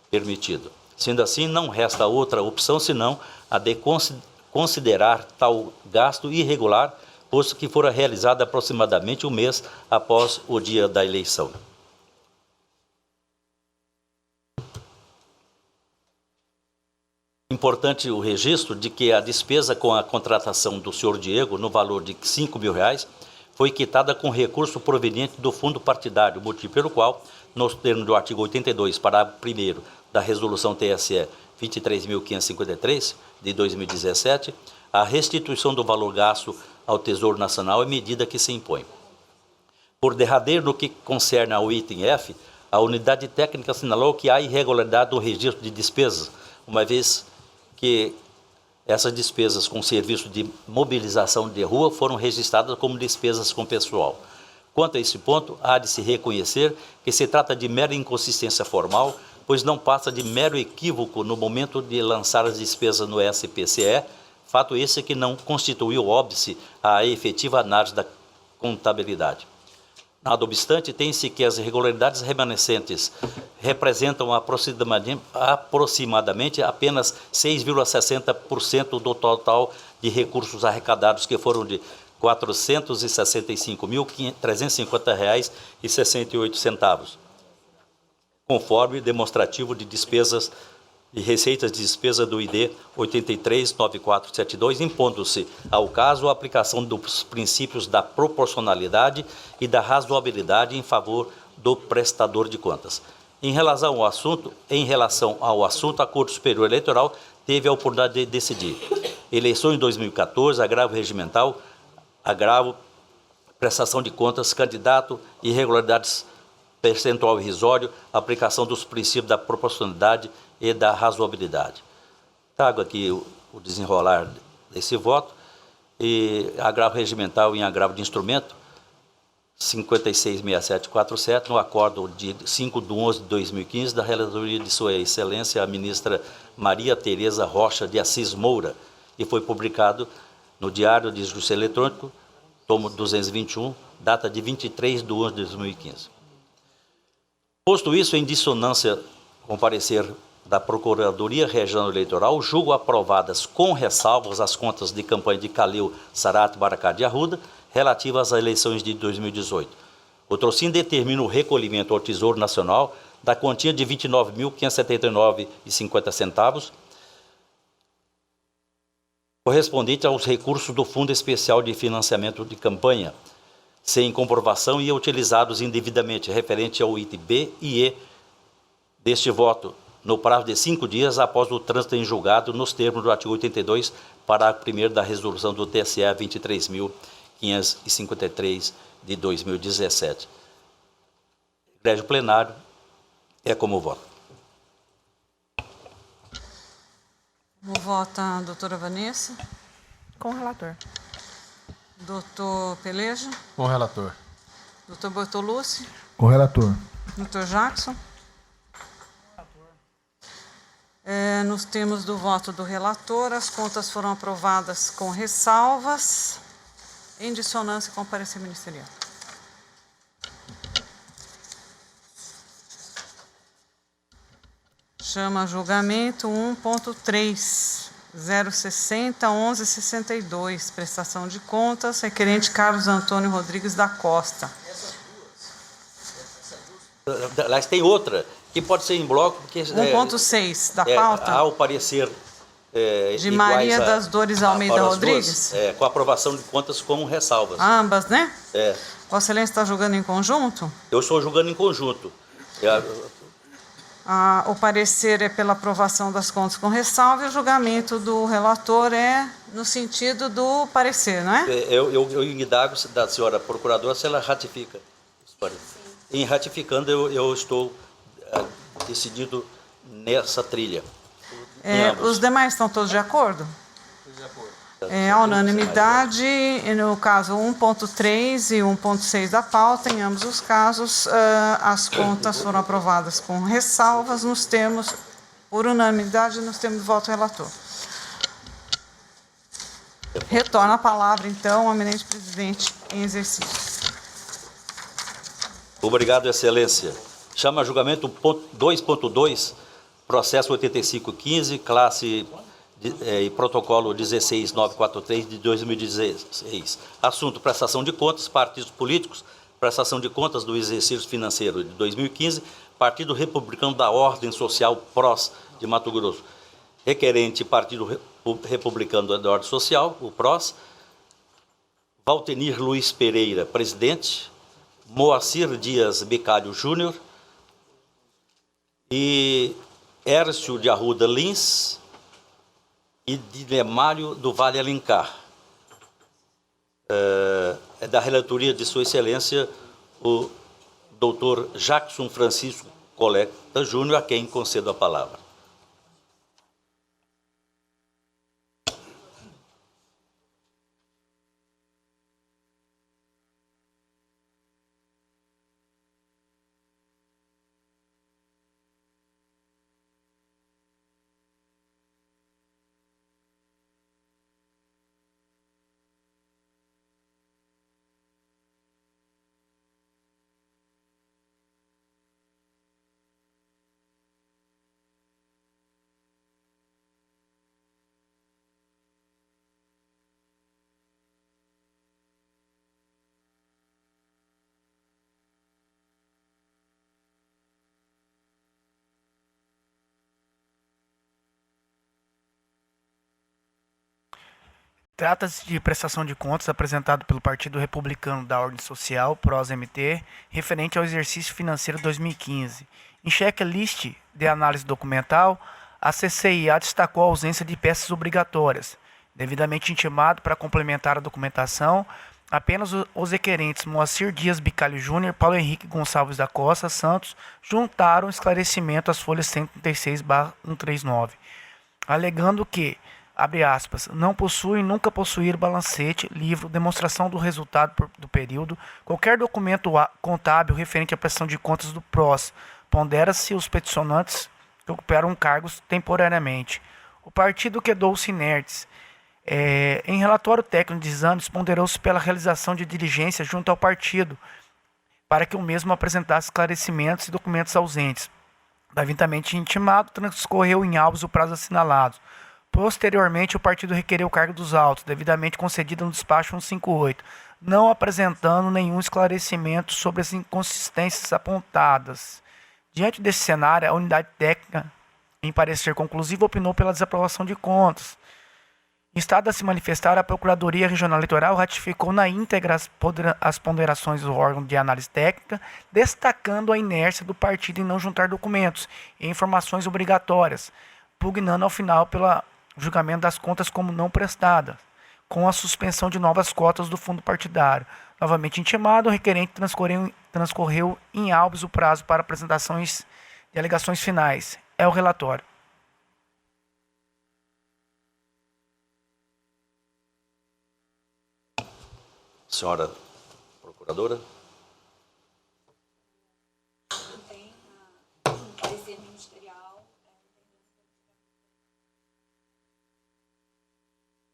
permitido. Sendo assim, não resta outra opção senão a de considerar tal gasto irregular, posto que fora realizado aproximadamente um mês após o dia da eleição. Importante o registro de que a despesa com a contratação do senhor Diego, no valor de R$ 5.000, foi quitada com recurso proveniente do fundo partidário, motivo pelo qual, nos termos do artigo 82, parágrafo 1º da Resolução TSE 23.553, de 2017, a restituição do valor gasto ao Tesouro Nacional é medida que se impõe. Por derradeiro, no que concerne ao item F, a unidade técnica assinalou que há irregularidade no registro de despesas, uma vez que essas despesas com serviço de mobilização de rua foram registradas como despesas com pessoal. Quanto a esse ponto, há de se reconhecer que se trata de mera inconsistência formal, pois não passa de mero equívoco no momento de lançar as despesas no SPCE, fato esse que não constituiu óbice à efetiva análise da contabilidade. Nada obstante, tem-se que as irregularidades remanescentes representam aproximadamente apenas 6,60% do total de recursos arrecadados, que foram de R$ 465.350,68, conforme demonstrativo de despesas e receitas de despesa do ID 839472, impondo-se ao caso a aplicação dos princípios da proporcionalidade e da razoabilidade em favor do prestador de contas. Em relação ao assunto, a Corte Superior Eleitoral teve a oportunidade de decidir. Eleições de 2014, agravo regimental, agravo, prestação de contas, candidato, irregularidades, percentual irrisório, aplicação dos princípios da proporcionalidade e da razoabilidade. Trago aqui o desenrolar desse voto, e agravo regimental em agravo de instrumento, 566747, no acordo de 5/11/2015 da relatoria de Sua Excelência, a ministra Maria Tereza Rocha de Assis Moura, e foi publicado no Diário de Justiça Eletrônico, tomo 221, data de 23/11/2015. Posto isso, em dissonância com o parecer da Procuradoria Regional Eleitoral, julgo aprovadas com ressalvas as contas de campanha de Calil Sarate Baracá de Arruda, relativas às eleições de 2018. Outro sim determina o recolhimento ao Tesouro Nacional da quantia de R$ 29.579,50, correspondente aos recursos do Fundo Especial de Financiamento de Campanha, sem comprovação e utilizados indevidamente, referente ao item B e E deste voto, no prazo de 5 dias após o trânsito em julgado, nos termos do artigo 82, parágrafo 1º da resolução do TSE 23.553. 553 de 2017. Egrégio plenário, é como voto. Como vota a doutora Vanessa? Com o relator. Doutor Peleja? Com o relator. Doutor Bortolucci? Com o relator. Doutor Jackson? Nos termos do voto do relator, as contas foram aprovadas com ressalvas, em dissonância com o parecer ministerial. Chama a julgamento 1.3, 060 1162, prestação de contas, requerente Carlos Antônio Rodrigues da Costa. Aliás, tem outra, que pode ser em bloco, porque... 1.6 da pauta, Há o parecer... de iguais Maria das Dores Almeida para as Rodrigues. duas, com a aprovação de contas com ressalvas. Ambas, né? Vossa Excelência está julgando em conjunto? Eu estou julgando em conjunto. O parecer é pela aprovação das contas com ressalva e o julgamento do relator é no sentido do parecer, não é? Eu indago da senhora procuradora se ela ratifica. Em ratificando, eu estou decidido nessa trilha. Os demais estão todos de acordo? A unanimidade, no caso 1.3 e 1.6 da pauta, em ambos os casos, as contas foram aprovadas com ressalvas nos termos, por unanimidade, nos termos do voto do relator. Retorno a palavra, então, ao eminente presidente em exercício. Obrigado, Excelência. Chama a julgamento 2.2, processo 8515, classe e protocolo 16943 de 2016. Assunto: prestação de contas, partidos políticos, prestação de contas do exercício financeiro de 2015, Partido Republicano da Ordem Social PROS de Mato Grosso. Requerente Partido Republicano da Ordem Social, o PROS, Valtenir Luiz Pereira, presidente, Moacir Dias Becário Júnior e Hércio de Arruda Lins e Dilemário do Vale Alencar. É da relatoria de Sua Excelência, o doutor Jackson Francisco Coleta Júnior, a quem concedo a palavra. Trata-se de prestação de contas apresentado pelo Partido Republicano da Ordem Social, PROS-MT, referente ao exercício financeiro 2015. Em checklist de análise documental, a CCIA destacou a ausência de peças obrigatórias. Devidamente intimado para complementar a documentação, apenas os requerentes Moacir Dias Bicalho Júnior e Paulo Henrique Gonçalves da Costa Santos juntaram esclarecimento às folhas 136/139, alegando que, abre aspas, não possui e nunca possuir balancete, livro, demonstração do resultado do período, qualquer documento contábil referente à prestação de contas do PROS, pondera-se os peticionantes que ocuparam cargos temporariamente. O partido quedou-se inertes. Em relatório técnico de exames, ponderou-se pela realização de diligência junto ao partido, para que o mesmo apresentasse esclarecimentos e documentos ausentes. Devidamente intimado, transcorreu em autos o prazo assinalado. Posteriormente, o partido requereu o cargo dos autos, devidamente concedido no despacho 158, não apresentando nenhum esclarecimento sobre as inconsistências apontadas. Diante desse cenário, a unidade técnica, em parecer conclusivo, opinou pela desaprovação de contas. Em estado a se manifestar, a Procuradoria Regional Eleitoral ratificou na íntegra as ponderações do órgão de análise técnica, destacando a inércia do partido em não juntar documentos e informações obrigatórias, pugnando ao final pelo julgamento das contas como não prestadas. com a suspensão de novas cotas do fundo partidário. Novamente intimado, o requerente transcorreu em habeas o prazo para apresentações de alegações finais. É o relatório. Senhora procuradora. Não tem parecer ministerial.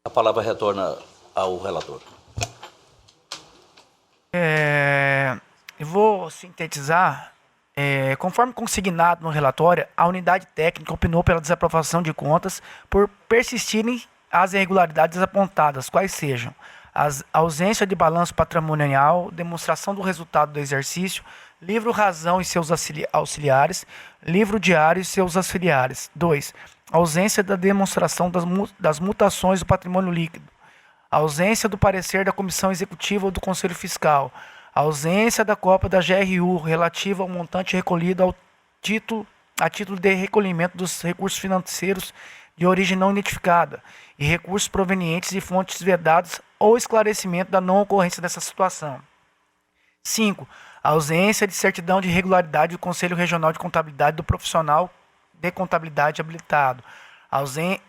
A palavra retorna ao relator. Eu vou sintetizar. Conforme consignado no relatório, a unidade técnica opinou pela desaprovação de contas por persistirem as irregularidades apontadas, quais sejam a ausência de balanço patrimonial, demonstração do resultado do exercício, livro razão e seus auxiliares, livro diário e seus auxiliares. 2. Ausência da demonstração das mutações do patrimônio líquido, ausência do parecer da Comissão Executiva ou do Conselho Fiscal, ausência da cópia da GRU relativa ao montante recolhido a título de recolhimento dos recursos financeiros de origem não identificada e recursos provenientes de fontes vedadas ou esclarecimento da não ocorrência dessa situação. 5. Ausência de certidão de regularidade do Conselho Regional de Contabilidade do profissional de contabilidade habilitado.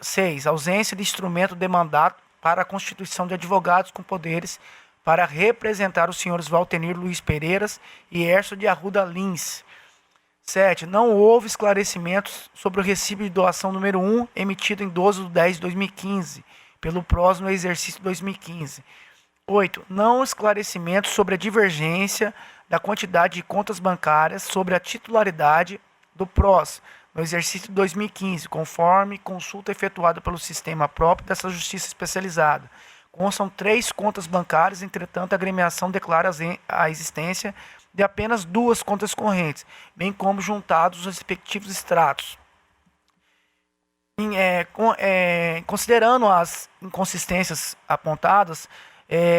6. Ausência de instrumento de mandato para a constituição de advogados com poderes para representar os senhores Valtenir Luiz Pereiras e Erso de Arruda Lins. 7. Não houve esclarecimentos sobre o recibo de doação número 1, emitido em 12/10/2015, pelo PROS no exercício 2015. 8. Não esclarecimentos sobre a divergência da quantidade de contas bancárias sobre a titularidade do PROS no exercício 2015, conforme consulta efetuada pelo sistema próprio dessa justiça especializada. Constam 3 contas bancárias, entretanto, a agremiação declara a existência de apenas 2 contas correntes, bem como juntados os respectivos extratos. Considerando as inconsistências apontadas,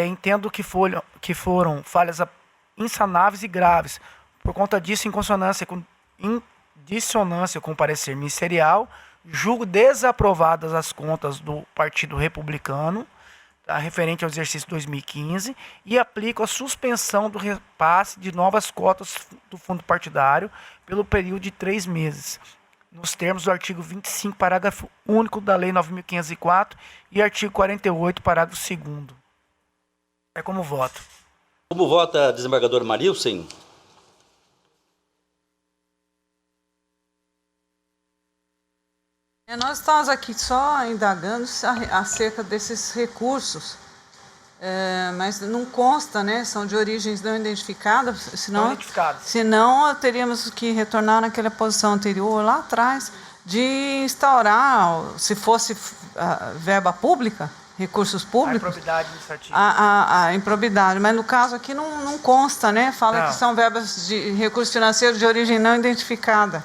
entendo que foram falhas insanáveis e graves. Por conta disso, em dissonância com o parecer ministerial, julgo desaprovadas as contas do Partido Republicano, referente ao exercício 2015, e aplico a suspensão do repasse de novas cotas do fundo partidário pelo período de 3 meses, nos termos do artigo 25, parágrafo único da Lei 9.504 e artigo 48, parágrafo 2º. É como voto. Como vota a desembargadora Marilsen? Nós estamos aqui só indagando acerca desses recursos, mas não consta, né? São de origens não identificadas, senão teríamos que retornar naquela posição anterior, lá atrás, de instaurar, se fosse verba pública, recursos públicos, a improbidade administrativa. A improbidade, mas no caso aqui não consta, né? Fala que são verbas de recursos financeiros de origem não identificada.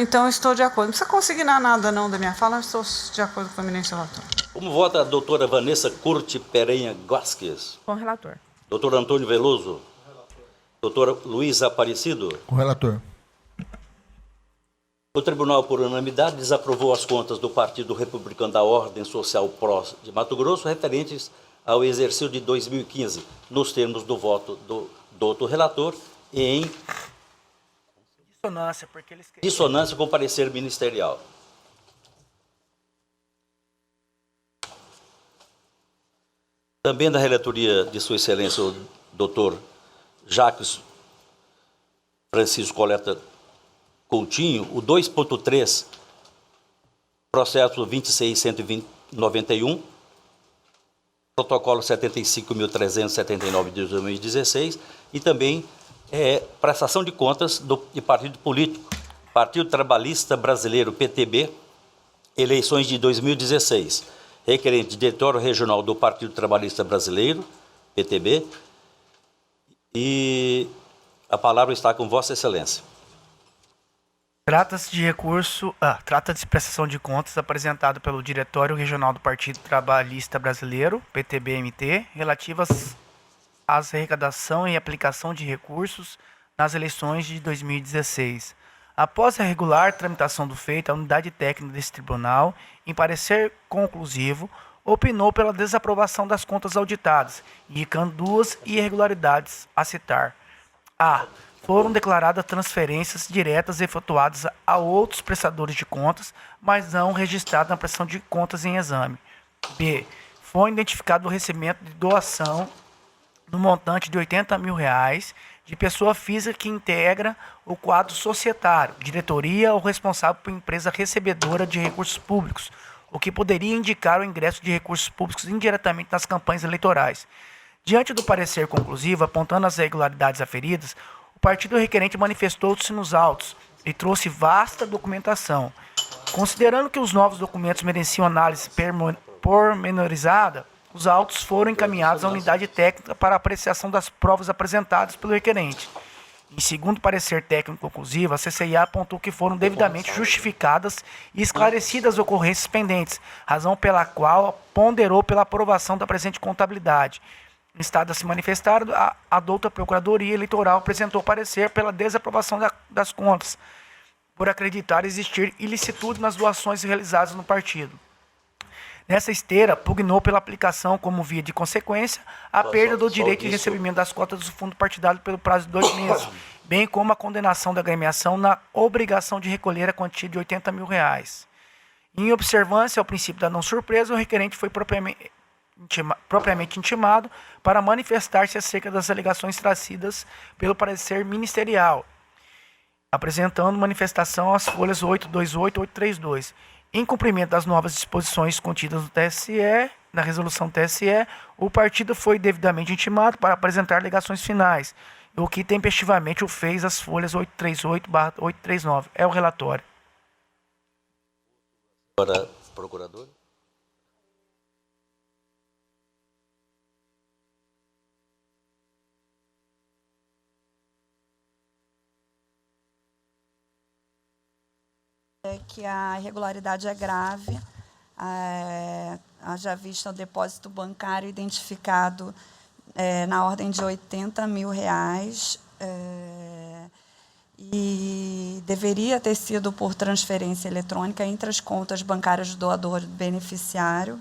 Então, eu estou de acordo. Não precisa consignar nada, não, da minha fala, eu estou de acordo com a eminência relatora. Como vota a doutora Vanessa Curti Perenha Vasquez? Com o relator. Doutor Antônio Veloso? Doutora Luiz Aparecido? Com o relator. O tribunal, por unanimidade, desaprovou as contas do Partido Republicano da Ordem Social PROS de Mato Grosso referentes ao exercício de 2015, nos termos do voto do doutor relator e em dissonância com o parecer ministerial. Também da relatoria de Sua Excelência, o doutor Jacques Francisco Coleta Coutinho, o 2.3, processo 26.191, protocolo 75.379 de 2016, e também prestação de contas de partido político, Partido Trabalhista Brasileiro, PTB, eleições de 2016, requerente diretório regional do Partido Trabalhista Brasileiro, PTB, e a palavra está com Vossa Excelência. Trata-se de prestação de contas apresentado pelo Diretório Regional do Partido Trabalhista Brasileiro, PTB-MT, relativas às arrecadação e aplicação de recursos nas eleições de 2016. Após a regular tramitação do feito, a unidade técnica desse tribunal, em parecer conclusivo, opinou pela desaprovação das contas auditadas, indicando duas irregularidades a citar. A. Foram declaradas transferências diretas efetuadas a outros prestadores de contas, mas não registradas na prestação de contas em exame. B. Foi identificado o recebimento de doação no montante de R$80 mil de pessoa física que integra o quadro societário, diretoria ou responsável por empresa recebedora de recursos públicos, o que poderia indicar o ingresso de recursos públicos indiretamente nas campanhas eleitorais. Diante do parecer conclusivo, apontando as irregularidades aferidas, o partido requerente manifestou-se nos autos e trouxe vasta documentação. Considerando que os novos documentos mereciam análise pormenorizada, os autos foram encaminhados à unidade técnica para apreciação das provas apresentadas pelo requerente. Em segundo parecer técnico conclusivo, a CCIA apontou que foram devidamente justificadas e esclarecidas as ocorrências pendentes, razão pela qual ponderou pela aprovação da presente contabilidade. Em estado a se manifestar, a douta Procuradoria Eleitoral apresentou parecer pela desaprovação das contas, por acreditar existir ilicitude nas doações realizadas no partido. Nessa esteira, pugnou pela aplicação, como via de consequência, a perda do direito de recebimento das cotas do fundo partidário pelo prazo de 2 meses, bem como a condenação da agremiação na obrigação de recolher a quantia de R$80 mil. Em observância ao princípio da não surpresa, o requerente foi propriamente intimado para manifestar-se acerca das alegações trazidas pelo parecer ministerial, apresentando manifestação às folhas 828 e 832. Em cumprimento das novas disposições contidas no TSE, na resolução TSE, o partido foi devidamente intimado para apresentar alegações finais, o que tempestivamente o fez às folhas 838/839. É o relatório. Agora, procurador. Que a irregularidade é grave, haja vista o depósito bancário identificado na ordem de R$80 mil, e deveria ter sido por transferência eletrônica entre as contas bancárias do doador e do beneficiário.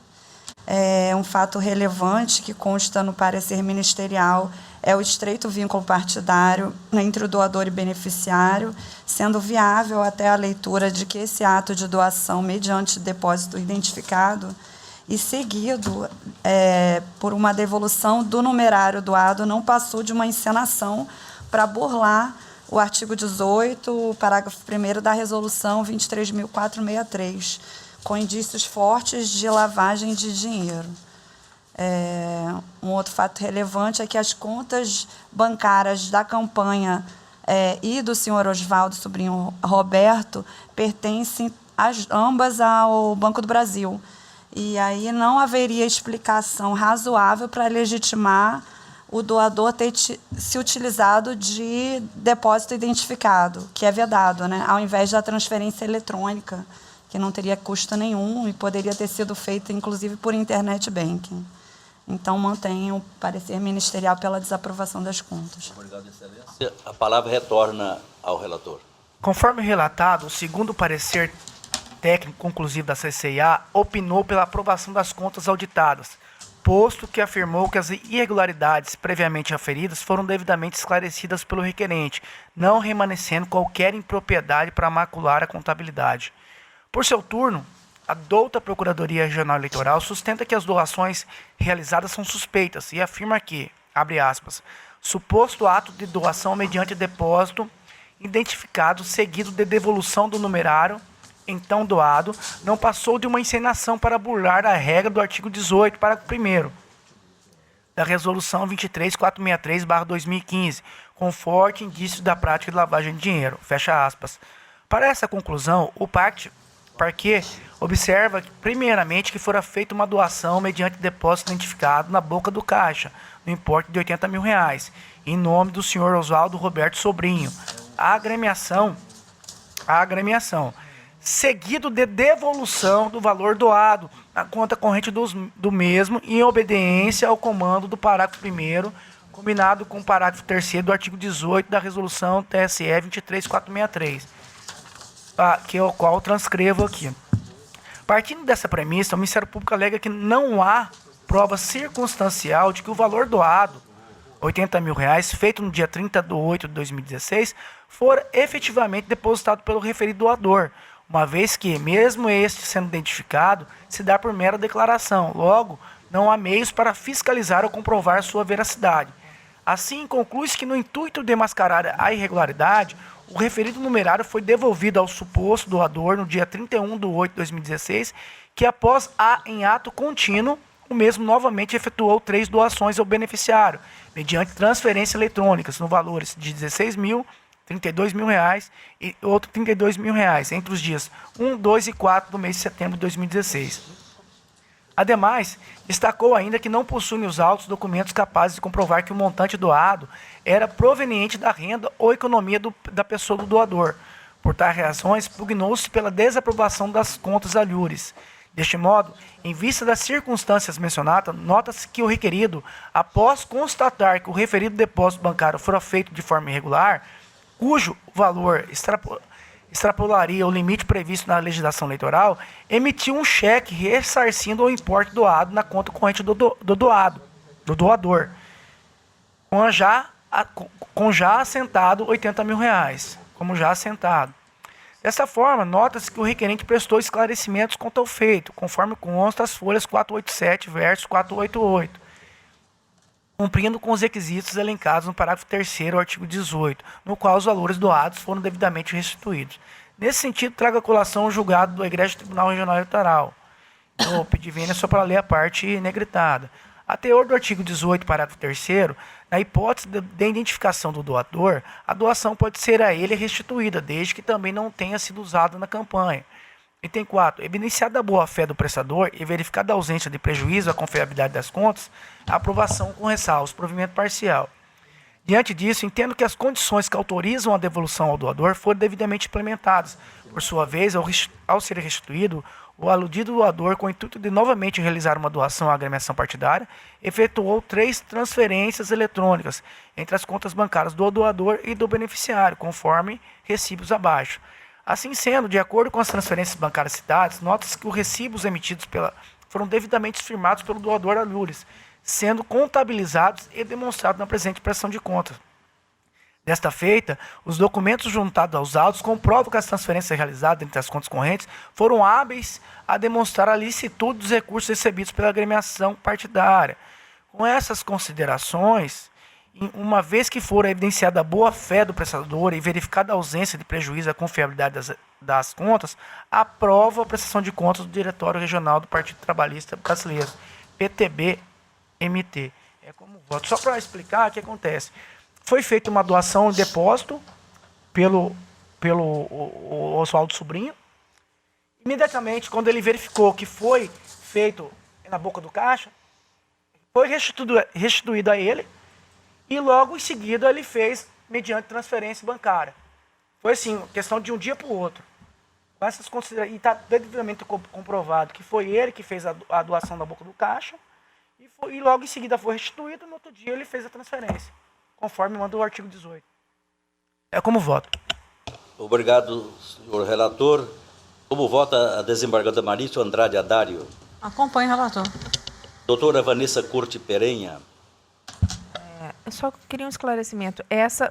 É um fato relevante que consta no parecer ministerial é o estreito vínculo partidário entre o doador e beneficiário, sendo viável até a leitura de que esse ato de doação, mediante depósito identificado e seguido por uma devolução do numerário doado, não passou de uma encenação para burlar o artigo 18, parágrafo 1º da Resolução 23.463, com indícios fortes de lavagem de dinheiro. Um outro fato relevante é que as contas bancárias da campanha e do senhor Oswaldo Sobrinho Roberto pertencem ambas ao Banco do Brasil. E aí não haveria explicação razoável para legitimar o doador ter se utilizado de depósito identificado, que é vedado, né, ao invés da transferência eletrônica, que não teria custo nenhum e poderia ter sido feita, inclusive, por internet banking. Então, mantenho o parecer ministerial pela desaprovação das contas. Obrigado, Excelência. A palavra retorna ao relator. Conforme relatado, segundo o parecer técnico conclusivo da CCIA, opinou pela aprovação das contas auditadas, posto que afirmou que as irregularidades previamente aferidas foram devidamente esclarecidas pelo requerente, não remanescendo qualquer impropriedade para macular a contabilidade. Por seu turno, a douta Procuradoria Regional Eleitoral sustenta que as doações realizadas são suspeitas e afirma que, abre aspas, suposto ato de doação mediante depósito identificado seguido de devolução do numerário então doado, não passou de uma encenação para burlar a regra do artigo 18, parágrafo 1º da Resolução 23463/2015, com forte indício da prática de lavagem de dinheiro. Fecha aspas. Para essa conclusão, o parquet observa, primeiramente, que fora feita uma doação mediante depósito identificado na boca do caixa, no importe de R$80 mil, em nome do senhor Oswaldo Roberto Sobrinho. A agremiação, seguido de devolução do valor doado na conta corrente do mesmo, em obediência ao comando do parágrafo 1º, combinado com o parágrafo 3º do artigo 18 da Resolução TSE 23463, que é o qual eu transcrevo aqui. Partindo dessa premissa, o Ministério Público alega que não há prova circunstancial de que o valor doado, R$ 80 mil, feito no dia 30/8/2016, for efetivamente depositado pelo referido doador, uma vez que, mesmo este sendo identificado, se dá por mera declaração. Logo, não há meios para fiscalizar ou comprovar sua veracidade. Assim, conclui-se que, no intuito de mascarar a irregularidade, o referido numerário foi devolvido ao suposto doador no dia 31/8/2016, que, após em ato contínuo, o mesmo novamente efetuou 3 doações ao beneficiário, mediante transferência eletrônica, no valores de 16 mil, 32 mil reais e outro 32 mil reais, entre os dias 1, 2 e 4 do mês de setembro de 2016. Ademais, destacou ainda que não possui nos autos documentos capazes de comprovar que o montante doado era proveniente da renda ou economia da pessoa do doador. Por tais razões, pugnou-se pela desaprovação das contas alhures. Deste modo, em vista das circunstâncias mencionadas, nota-se que o requerido, após constatar que o referido depósito bancário fora feito de forma irregular, cujo valor extrapolaria o limite previsto na legislação eleitoral, emitiu um cheque ressarcindo o importe doado na conta corrente do doador, com já assentado 80 mil reais, como já assentado. Dessa forma, nota-se que o requerente prestou esclarecimentos quanto ao feito, conforme consta as folhas 487 versus 488, cumprindo com os requisitos elencados no parágrafo 3º, artigo 18, no qual os valores doados foram devidamente restituídos. Nesse sentido, trago a colação o julgado do Egrégio Tribunal Regional Eleitoral. Eu pedi vênia só para ler a parte negritada. A teor do artigo 18, parágrafo 3º, na hipótese de identificação do doador, a doação pode ser a ele restituída, desde que também não tenha sido usada na campanha. Item 4. Evidenciada a boa-fé do prestador e verificada a ausência de prejuízo à confiabilidade das contas, a aprovação com ressalvas, provimento parcial. Diante disso, entendo que as condições que autorizam a devolução ao doador foram devidamente implementadas. Por sua vez, ao ser restituído, o aludido doador, com o intuito de novamente realizar uma doação à agremiação partidária, efetuou 3 transferências eletrônicas entre as contas bancárias do doador e do beneficiário, conforme recibos abaixo. Assim sendo, de acordo com as transferências bancárias citadas, nota-se que os recibos emitidos foram devidamente firmados pelo doador alhures, sendo contabilizados e demonstrados na presente prestação de contas. Desta feita, os documentos juntados aos autos comprovam que as transferências realizadas entre as contas correntes foram hábeis a demonstrar a licitude dos recursos recebidos pela agremiação partidária. Com essas considerações, uma vez que for evidenciada a boa-fé do prestador e verificada a ausência de prejuízo à confiabilidade das contas, aprova a prestação de contas do Diretório Regional do Partido Trabalhista Brasileiro, PTB-MT. É como voto. Só para explicar o que acontece. Foi feita uma doação em depósito pelo Oswaldo Sobrinho. Imediatamente, quando ele verificou que foi feito na boca do caixa, foi restituído a ele e logo em seguida ele fez mediante transferência bancária. Foi assim, questão de um dia para o outro. Com essas considerações, e está devidamente comprovado que foi ele que fez a doação da boca do caixa e logo em seguida foi restituído, no outro dia ele fez a transferência, conforme manda o artigo 18. É como voto. Obrigado, senhor relator. Como vota a desembargadora Marício Andrade Adário? Acompanhe, relator. Doutora Vanessa Curti Perenha. Eu só queria um esclarecimento.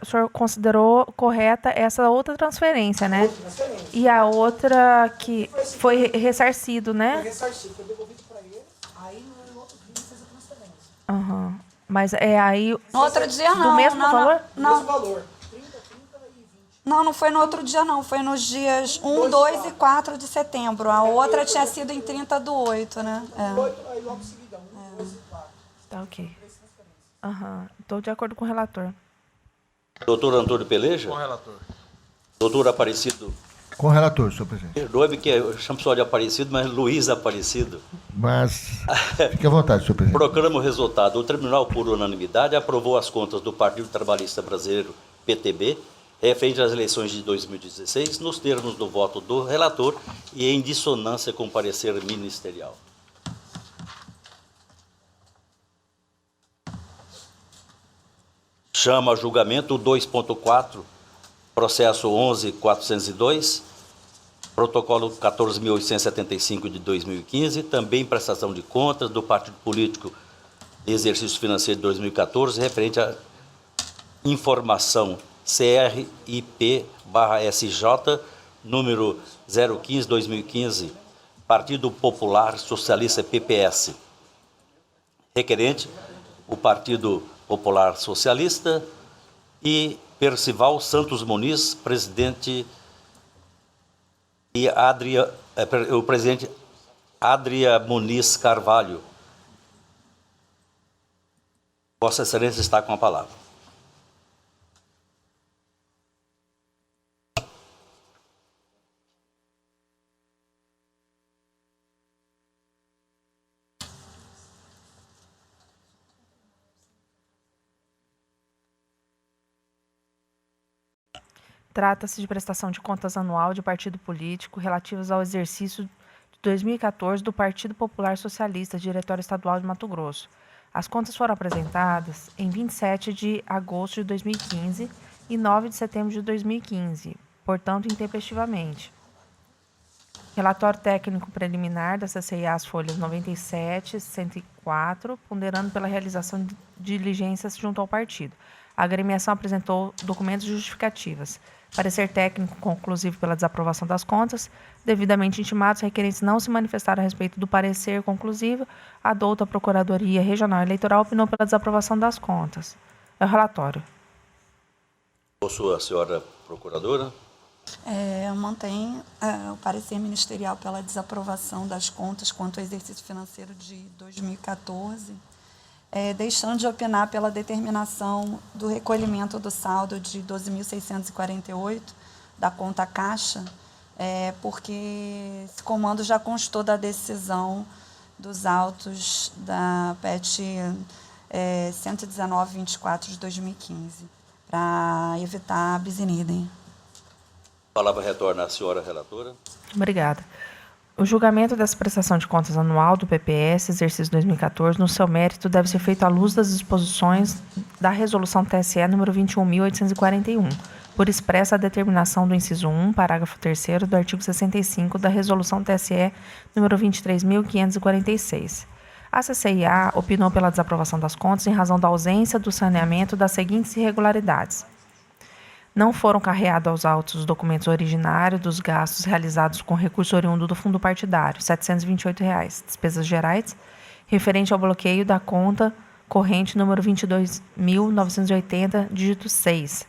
O senhor considerou correta essa outra transferência, né? Outra transferência. E a outra que foi ressarcido, né? Foi ressarcido, foi devolvido para ele, aí no outro dia ele fez a transferência. Aham. Mas é aí... No outro dia não. Do mesmo valor? Não. Mesmo valor. 30 e 20. Não foi no outro dia não. Foi nos dias 1, 2 e 4 de setembro. A outra tinha sido em 30/8, né? É. Aí logo em seguida, 1, 2 e 4. Tá, ok. Aham. Estou de acordo com o relator. Doutor Antônio Peleja. Com o relator. Doutor Aparecido. Com o relator, senhor presidente. Perdoe-me que eu chamo só de Aparecido, mas Luiz Aparecido. Mas fique à vontade, senhor presidente. Proclama o resultado. O tribunal, por unanimidade, aprovou as contas do Partido Trabalhista Brasileiro, PTB, referente às eleições de 2016, nos termos do voto do relator e em dissonância com o parecer ministerial. Chama a julgamento 2.4, processo 11.402, Protocolo 14.875 de 2015, também prestação de contas do partido político de exercício financeiro de 2014, referente à informação CRIP/SJ, número 015-2015, Partido Popular Socialista PPS. Requerente, o Partido Popular Socialista, e Percival Santos Muniz, presidente, e o presidente Adria Muniz Carvalho. Vossa Excelência está com a palavra. Trata-se de prestação de contas anual de partido político relativas ao exercício de 2014 do Partido Popular Socialista, Diretório Estadual de Mato Grosso. As contas foram apresentadas em 27 de agosto de 2015 e 9 de setembro de 2015, portanto, intempestivamente. Relatório técnico preliminar da CCIA, as folhas 97 e 104, ponderando pela realização de diligências junto ao partido. A agremiação apresentou documentos justificativas. Parecer técnico conclusivo pela desaprovação das contas. Devidamente intimados, requerentes não se manifestaram a respeito do parecer conclusivo. A douta Procuradoria Regional Eleitoral opinou pela desaprovação das contas. É o relatório. Posso, a senhora procuradora? Eu mantenho o parecer ministerial pela desaprovação das contas quanto ao exercício financeiro de 2014, deixando de opinar pela determinação do recolhimento do saldo de 12.648 da conta Caixa, porque esse comando já constou da decisão dos autos da PET 119/24 de 2015, para evitar bis in idem. A palavra retorna à senhora relatora. Obrigada. O julgamento dessa prestação de contas anual do PPS, exercício 2014, no seu mérito, deve ser feito à luz das disposições da Resolução TSE número 21.841, por expressa determinação do inciso 1, parágrafo 3º do artigo 65 da Resolução TSE número 23.546. A CCIA opinou pela desaprovação das contas em razão da ausência do saneamento das seguintes irregularidades. Não foram carreados aos autos os documentos originários dos gastos realizados com recurso oriundo do fundo partidário, R$ 728, despesas gerais, referente ao bloqueio da conta corrente número 22.980, dígito 6,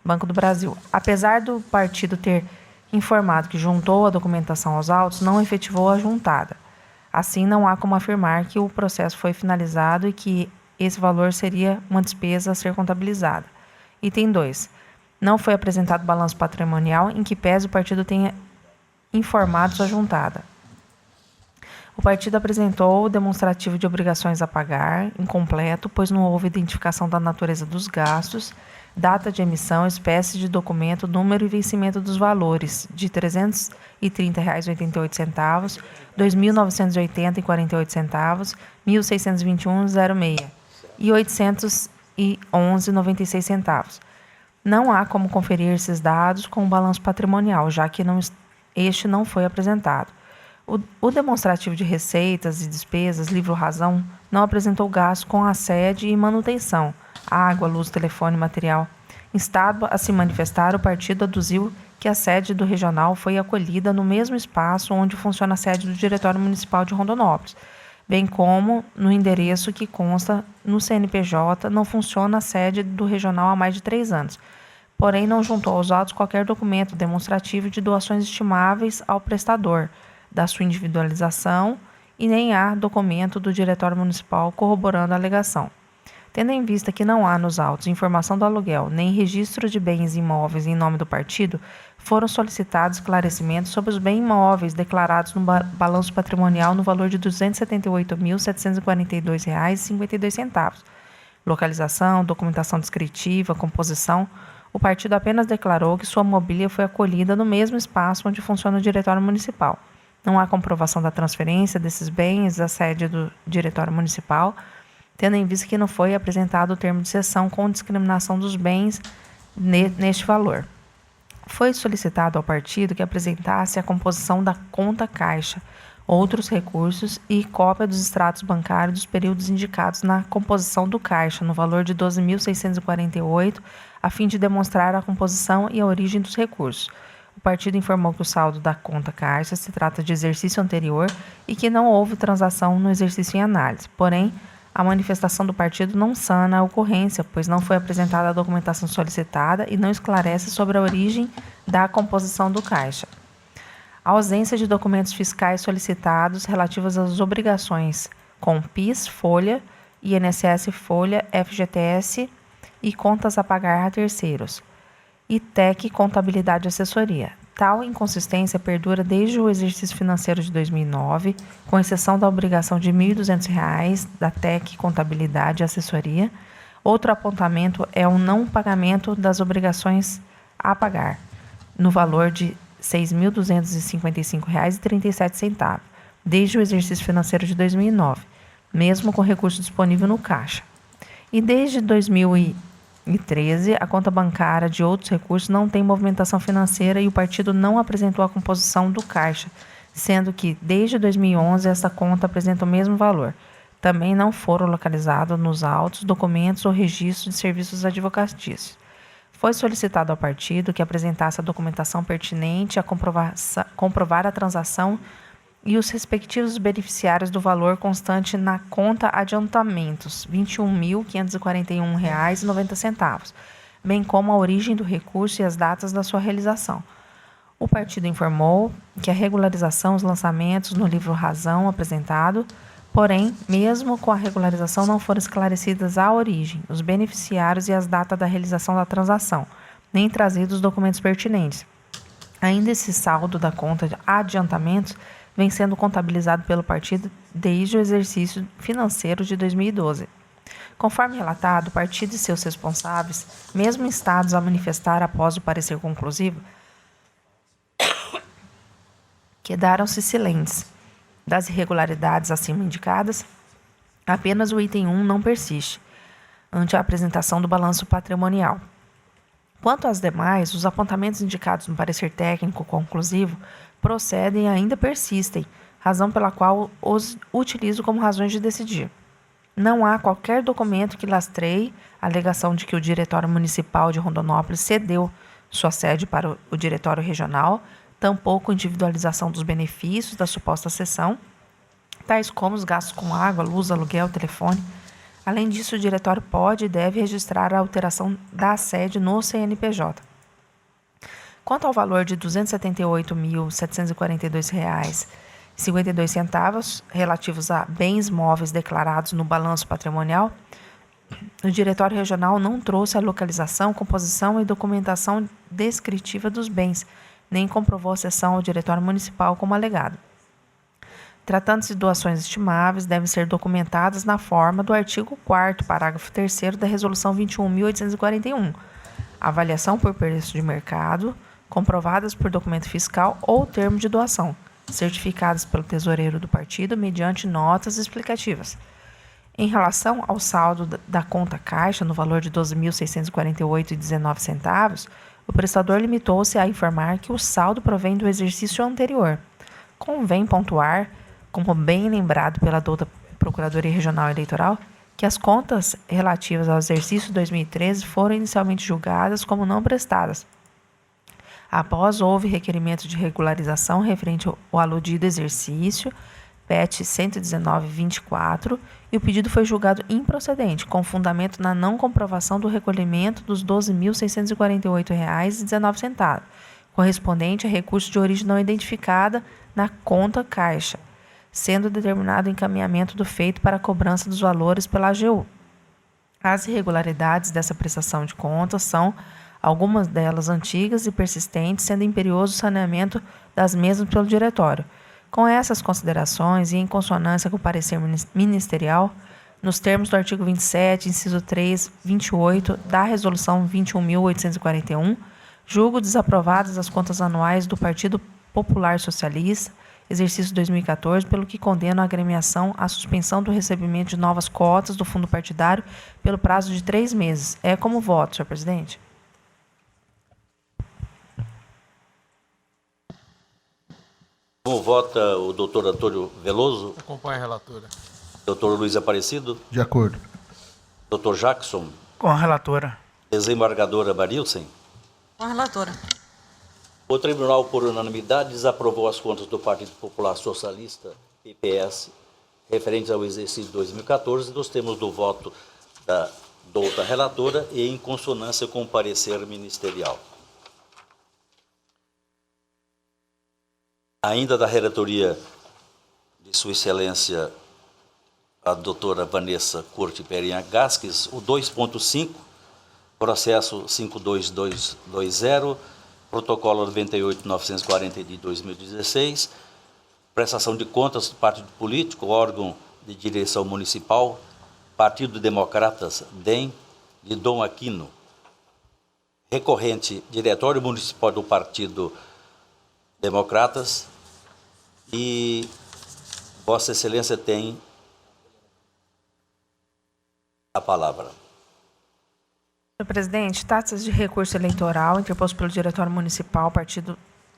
Banco do Brasil. Apesar do partido ter informado que juntou a documentação aos autos, não efetivou a juntada. Assim, não há como afirmar que o processo foi finalizado e que esse valor seria uma despesa a ser contabilizada. Item 2. Não foi apresentado balanço patrimonial em que pese o partido tenha informado sua juntada. O partido apresentou o demonstrativo de obrigações a pagar, incompleto, pois não houve identificação da natureza dos gastos, data de emissão, espécie de documento, número e vencimento dos valores de R$ 330,88, R$ 2.980,48, R$ 1.621,06 e R$ 811,96. Não há como conferir esses dados com o balanço patrimonial, já que este não foi apresentado. O demonstrativo de receitas e despesas, livro-razão, não apresentou gasto com a sede e manutenção, água, luz, telefone e material. Instado a se manifestar, o partido aduziu que a sede do regional foi acolhida no mesmo espaço onde funciona a sede do Diretório Municipal de Rondonópolis, bem como no endereço que consta no CNPJ, não funciona a sede do regional há mais de 3 anos. Porém, não juntou aos autos qualquer documento demonstrativo de doações estimáveis ao prestador, da sua individualização, e nem há documento do Diretório Municipal corroborando a alegação. Tendo em vista que não há nos autos informação do aluguel, nem registro de bens imóveis em nome do partido, foram solicitados esclarecimentos sobre os bens imóveis declarados no balanço patrimonial no valor de R$ 278.742,52. Localização, documentação descritiva, composição. O partido apenas declarou que sua mobília foi acolhida no mesmo espaço onde funciona o Diretório Municipal. Não há comprovação da transferência desses bens à sede do Diretório Municipal, tendo em vista que não foi apresentado o termo de cessão com discriminação dos bens neste valor. Foi solicitado ao partido que apresentasse a composição da conta caixa, outros recursos e cópia dos extratos bancários dos períodos indicados na composição do caixa, no valor de 12.648, a fim de demonstrar a composição e a origem dos recursos. O partido informou que o saldo da conta caixa se trata de exercício anterior e que não houve transação no exercício em análise. Porém, a manifestação do partido não sana a ocorrência, pois não foi apresentada a documentação solicitada e não esclarece sobre a origem da composição do caixa. A ausência de documentos fiscais solicitados relativos às obrigações com PIS, folha, INSS, folha, FGTS e contas a pagar a terceiros, e TEC, contabilidade e assessoria. Tal inconsistência perdura desde o exercício financeiro de 2009, com exceção da obrigação de R$ 1.200 da TEC, contabilidade e assessoria. Outro apontamento é o não pagamento das obrigações a pagar, no valor de R$ 6.255,37, desde o exercício financeiro de 2009, mesmo com recurso disponível no caixa. E desde 2013, a conta bancária de outros recursos não tem movimentação financeira e o partido não apresentou a composição do caixa, sendo que, desde 2011, esta conta apresenta o mesmo valor. Também não foram localizados nos autos, documentos ou registros de serviços advocatícios. Foi solicitado ao partido que apresentasse a documentação pertinente a comprovar a transação e os respectivos beneficiários do valor constante na conta adiantamentos, R$ 21.541,90, bem como a origem do recurso e as datas da sua realização. O partido informou que a regularização dos lançamentos no livro Razão apresentado, porém, mesmo com a regularização, não foram esclarecidas a origem, os beneficiários e as datas da realização da transação, nem trazidos os documentos pertinentes. Ainda esse saldo da conta de adiantamentos vem sendo contabilizado pelo partido desde o exercício financeiro de 2012. Conforme relatado, o partido e seus responsáveis, mesmo instados a manifestar após o parecer conclusivo, quedaram-se silentes. Das irregularidades acima indicadas, apenas o item 1 não persiste, ante a apresentação do balanço patrimonial. Quanto às demais, os apontamentos indicados no parecer técnico conclusivo procedem e ainda persistem, razão pela qual os utilizo como razões de decidir. Não há qualquer documento que lastreie a alegação de que o Diretório Municipal de Rondonópolis cedeu sua sede para o Diretório Regional, tampouco individualização dos benefícios da suposta cessão, tais como os gastos com água, luz, aluguel, telefone. Além disso, o diretório pode e deve registrar a alteração da sede no CNPJ. Quanto ao valor de R$ 278.742,52 relativos a bens móveis declarados no balanço patrimonial, o Diretório Regional não trouxe a localização, composição e documentação descritiva dos bens, nem comprovou a cessão ao Diretório Municipal como alegado. Tratando-se de doações estimáveis, devem ser documentadas na forma do artigo 4º, parágrafo 3º da Resolução 21.841, avaliação por preço de mercado, comprovadas por documento fiscal ou termo de doação, certificadas pelo tesoureiro do partido mediante notas explicativas. Em relação ao saldo da conta caixa, no valor de R$ 12.648,19, o prestador limitou-se a informar que o saldo provém do exercício anterior. Convém pontuar, como bem lembrado pela douta Procuradoria Regional Eleitoral, que as contas relativas ao exercício 2013 foram inicialmente julgadas como não prestadas. Após houve requerimento de regularização referente ao aludido exercício, PET 119.24, e o pedido foi julgado improcedente, com fundamento na não comprovação do recolhimento dos R$ 12.648,19, correspondente a recurso de origem não identificada na conta caixa, sendo determinado o encaminhamento do feito para a cobrança dos valores pela AGU. As irregularidades dessa prestação de contas são, algumas delas antigas e persistentes, sendo imperioso o saneamento das mesmas pelo diretório. Com essas considerações e em consonância com o parecer ministerial, nos termos do artigo 27, inciso 3, 28 da Resolução 21.841, julgo desaprovadas as contas anuais do Partido Popular Socialista, exercício 2014, pelo que condeno a agremiação à suspensão do recebimento de novas cotas do fundo partidário pelo prazo de 3 meses. É como voto, senhor presidente. Como vota o doutor Antônio Veloso? Acompanhe a relatora. Doutor Luiz Aparecido? De acordo. Doutor Jackson? Com a relatora. Desembargadora Marilsen? Com a relatora. O tribunal, por unanimidade, desaprovou as contas do Partido Popular Socialista, PPS, referentes ao exercício de 2014, nos termos do voto da douta relatora e em consonância com o parecer ministerial. Ainda da relatoria de Sua Excelência, a doutora Vanessa Corte Perinha Gasques, o 2.5, processo 52220, protocolo 98.940 de 2016, prestação de contas do partido político, órgão de direção municipal, Partido Democratas, DEM, de Dom Aquino. Recorrente, Diretório Municipal do Partido Democratas, e Vossa Excelência tem a palavra. Senhor presidente, taxas de recurso eleitoral interposto pelo Diretório Municipal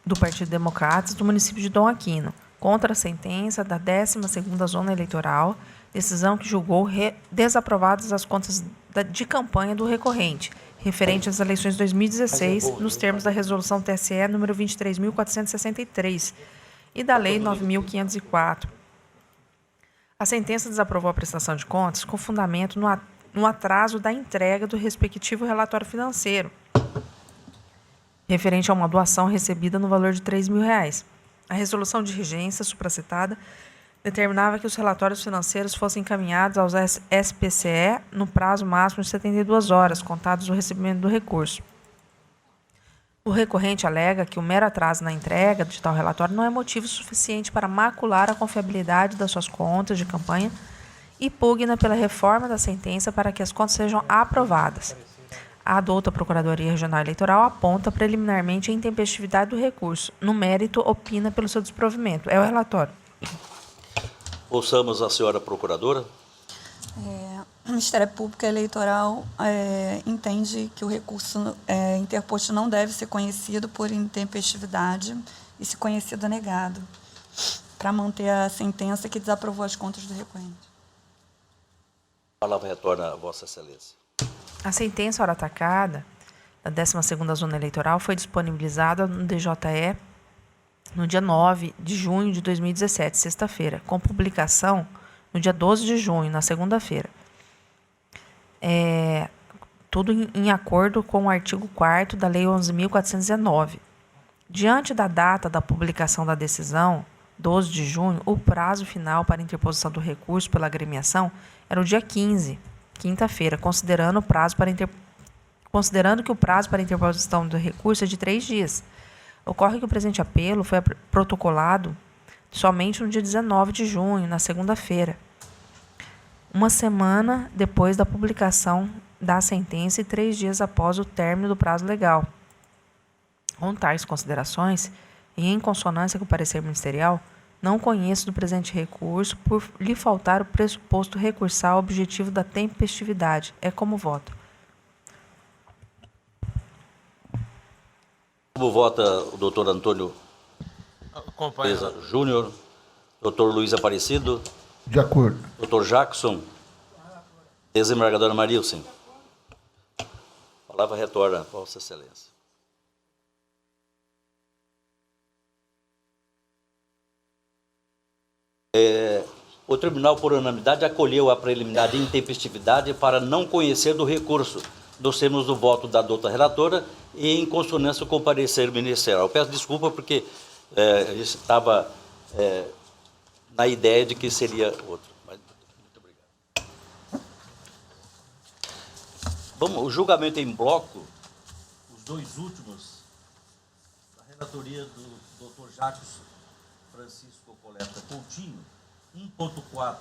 do Partido Democratas do município de Dom Aquino, contra a sentença da 12ª Zona Eleitoral, decisão que julgou desaprovadas as contas de campanha do recorrente, referente às eleições de 2016, nos termos da Resolução TSE número 23.463 e da Lei 9.504. A sentença desaprovou a prestação de contas com fundamento no atraso da entrega do respectivo relatório financeiro, referente a uma doação recebida no valor de R$ 3.000. A resolução de regência supracitada determinava que os relatórios financeiros fossem encaminhados aos SPCE no prazo máximo de 72 horas, contados do recebimento do recurso. O recorrente alega que o mero atraso na entrega de tal relatório não é motivo suficiente para macular a confiabilidade das suas contas de campanha e pugna pela reforma da sentença para que as contas sejam aprovadas. A douta Procuradoria Regional Eleitoral aponta preliminarmente a intempestividade do recurso. No mérito, opina pelo seu desprovimento. É o relatório. Ouçamos a senhora procuradora. O Ministério Público Eleitoral entende que o recurso interposto não deve ser conhecido por intempestividade e, se conhecido, negado, para manter a sentença que desaprovou as contas do recorrente. A palavra retorna a Vossa Excelência. A sentença ora atacada da 12ª Zona Eleitoral foi disponibilizada no DJE no dia 9 de junho de 2017, sexta-feira, com publicação no dia 12 de junho, na segunda-feira. Tudo em acordo com o artigo 4º da Lei 11.419. Diante da data da publicação da decisão, 12 de junho, o prazo final para interposição do recurso pela agremiação era o dia 15, quinta-feira, considerando que o prazo para interposição do recurso é de 3 dias. Ocorre que o presente apelo foi protocolado somente no dia 19 de junho, na segunda-feira, uma semana depois da publicação da sentença e 3 dias após o término do prazo legal. Com tais considerações, e em consonância com o parecer ministerial, não conheço do presente recurso por lhe faltar o pressuposto recursal objetivo da tempestividade. É como voto. Como vota o doutor Antônio Acompanhe. Júnior, doutor Luiz Aparecido, De acordo. doutor Jackson, desembargadora Marilsen. A palavra retorna a Vossa Excelência. O tribunal, por unanimidade, acolheu a preliminar de intempestividade para não conhecer do recurso, nos termos do voto da douta relatora e em consonância com o parecer ministerial. Eu peço desculpa porque a gente estava na ideia de que seria outro. Mas, muito obrigado. Vamos, o julgamento em bloco, os dois últimos, da relatoria do doutor Jacques Francisco Coleta Coutinho, 1.4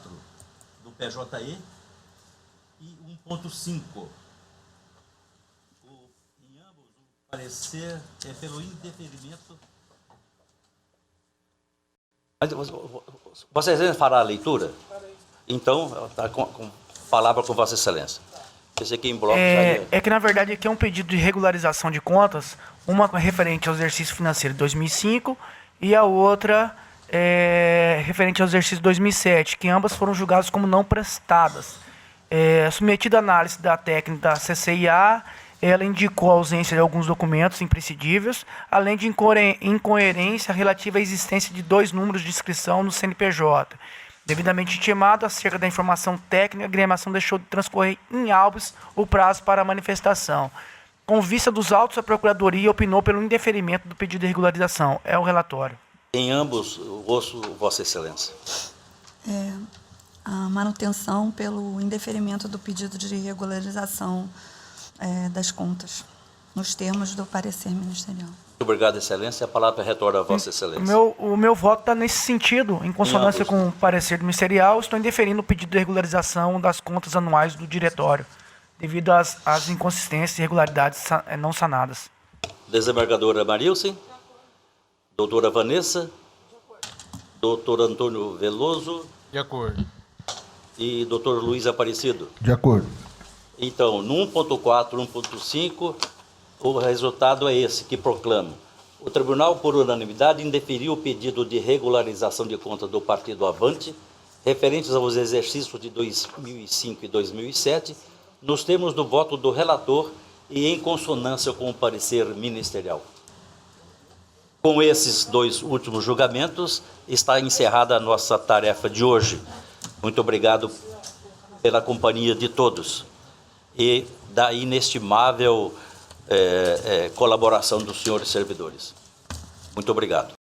do PJE e 1.5. Em ambos, o parecer é pelo indeferimento. Mas Vossa Excelência fará a leitura? Então, está com palavra com Vossa Excelência. Esse aqui em bloco É que, na verdade, aqui é um pedido de regularização de contas, uma referente ao exercício financeiro de 2005 e a outra referente ao exercício 2007, que ambas foram julgadas como não prestadas. Submetida à análise da técnica da CCIA, ela indicou a ausência de alguns documentos imprescindíveis, além de incoerência relativa à existência de 2 números de inscrição no CNPJ. Devidamente intimado acerca da informação técnica, a agremiação deixou de transcorrer em autos o prazo para a manifestação. Com vista dos autos, a Procuradoria opinou pelo indeferimento do pedido de regularização. É o relatório. Em ambos, ouço Vossa Excelência. A manutenção pelo indeferimento do pedido de regularização das contas, nos termos do parecer ministerial. Muito obrigado, Excelência. A palavra retorna a Vossa Excelência. O meu voto está nesse sentido, em consonância com o parecer ministerial. Estou indeferindo o pedido de regularização das contas anuais do diretório, devido às inconsistências e irregularidades não sanadas. Desembargadora Marilsen, doutora Vanessa, doutor Antônio Veloso. De acordo. E doutor Luiz Aparecido. De acordo. Então, no 1.4, 1.5, o resultado é esse que proclamo. O Tribunal, por unanimidade, indeferiu o pedido de regularização de contas do Partido Avante, referentes aos exercícios de 2005 e 2007, nos termos do voto do relator e em consonância com o parecer ministerial. Com esses 2 últimos julgamentos, está encerrada a nossa tarefa de hoje. Muito obrigado pela companhia de todos e da inestimável colaboração dos senhores servidores. Muito obrigado.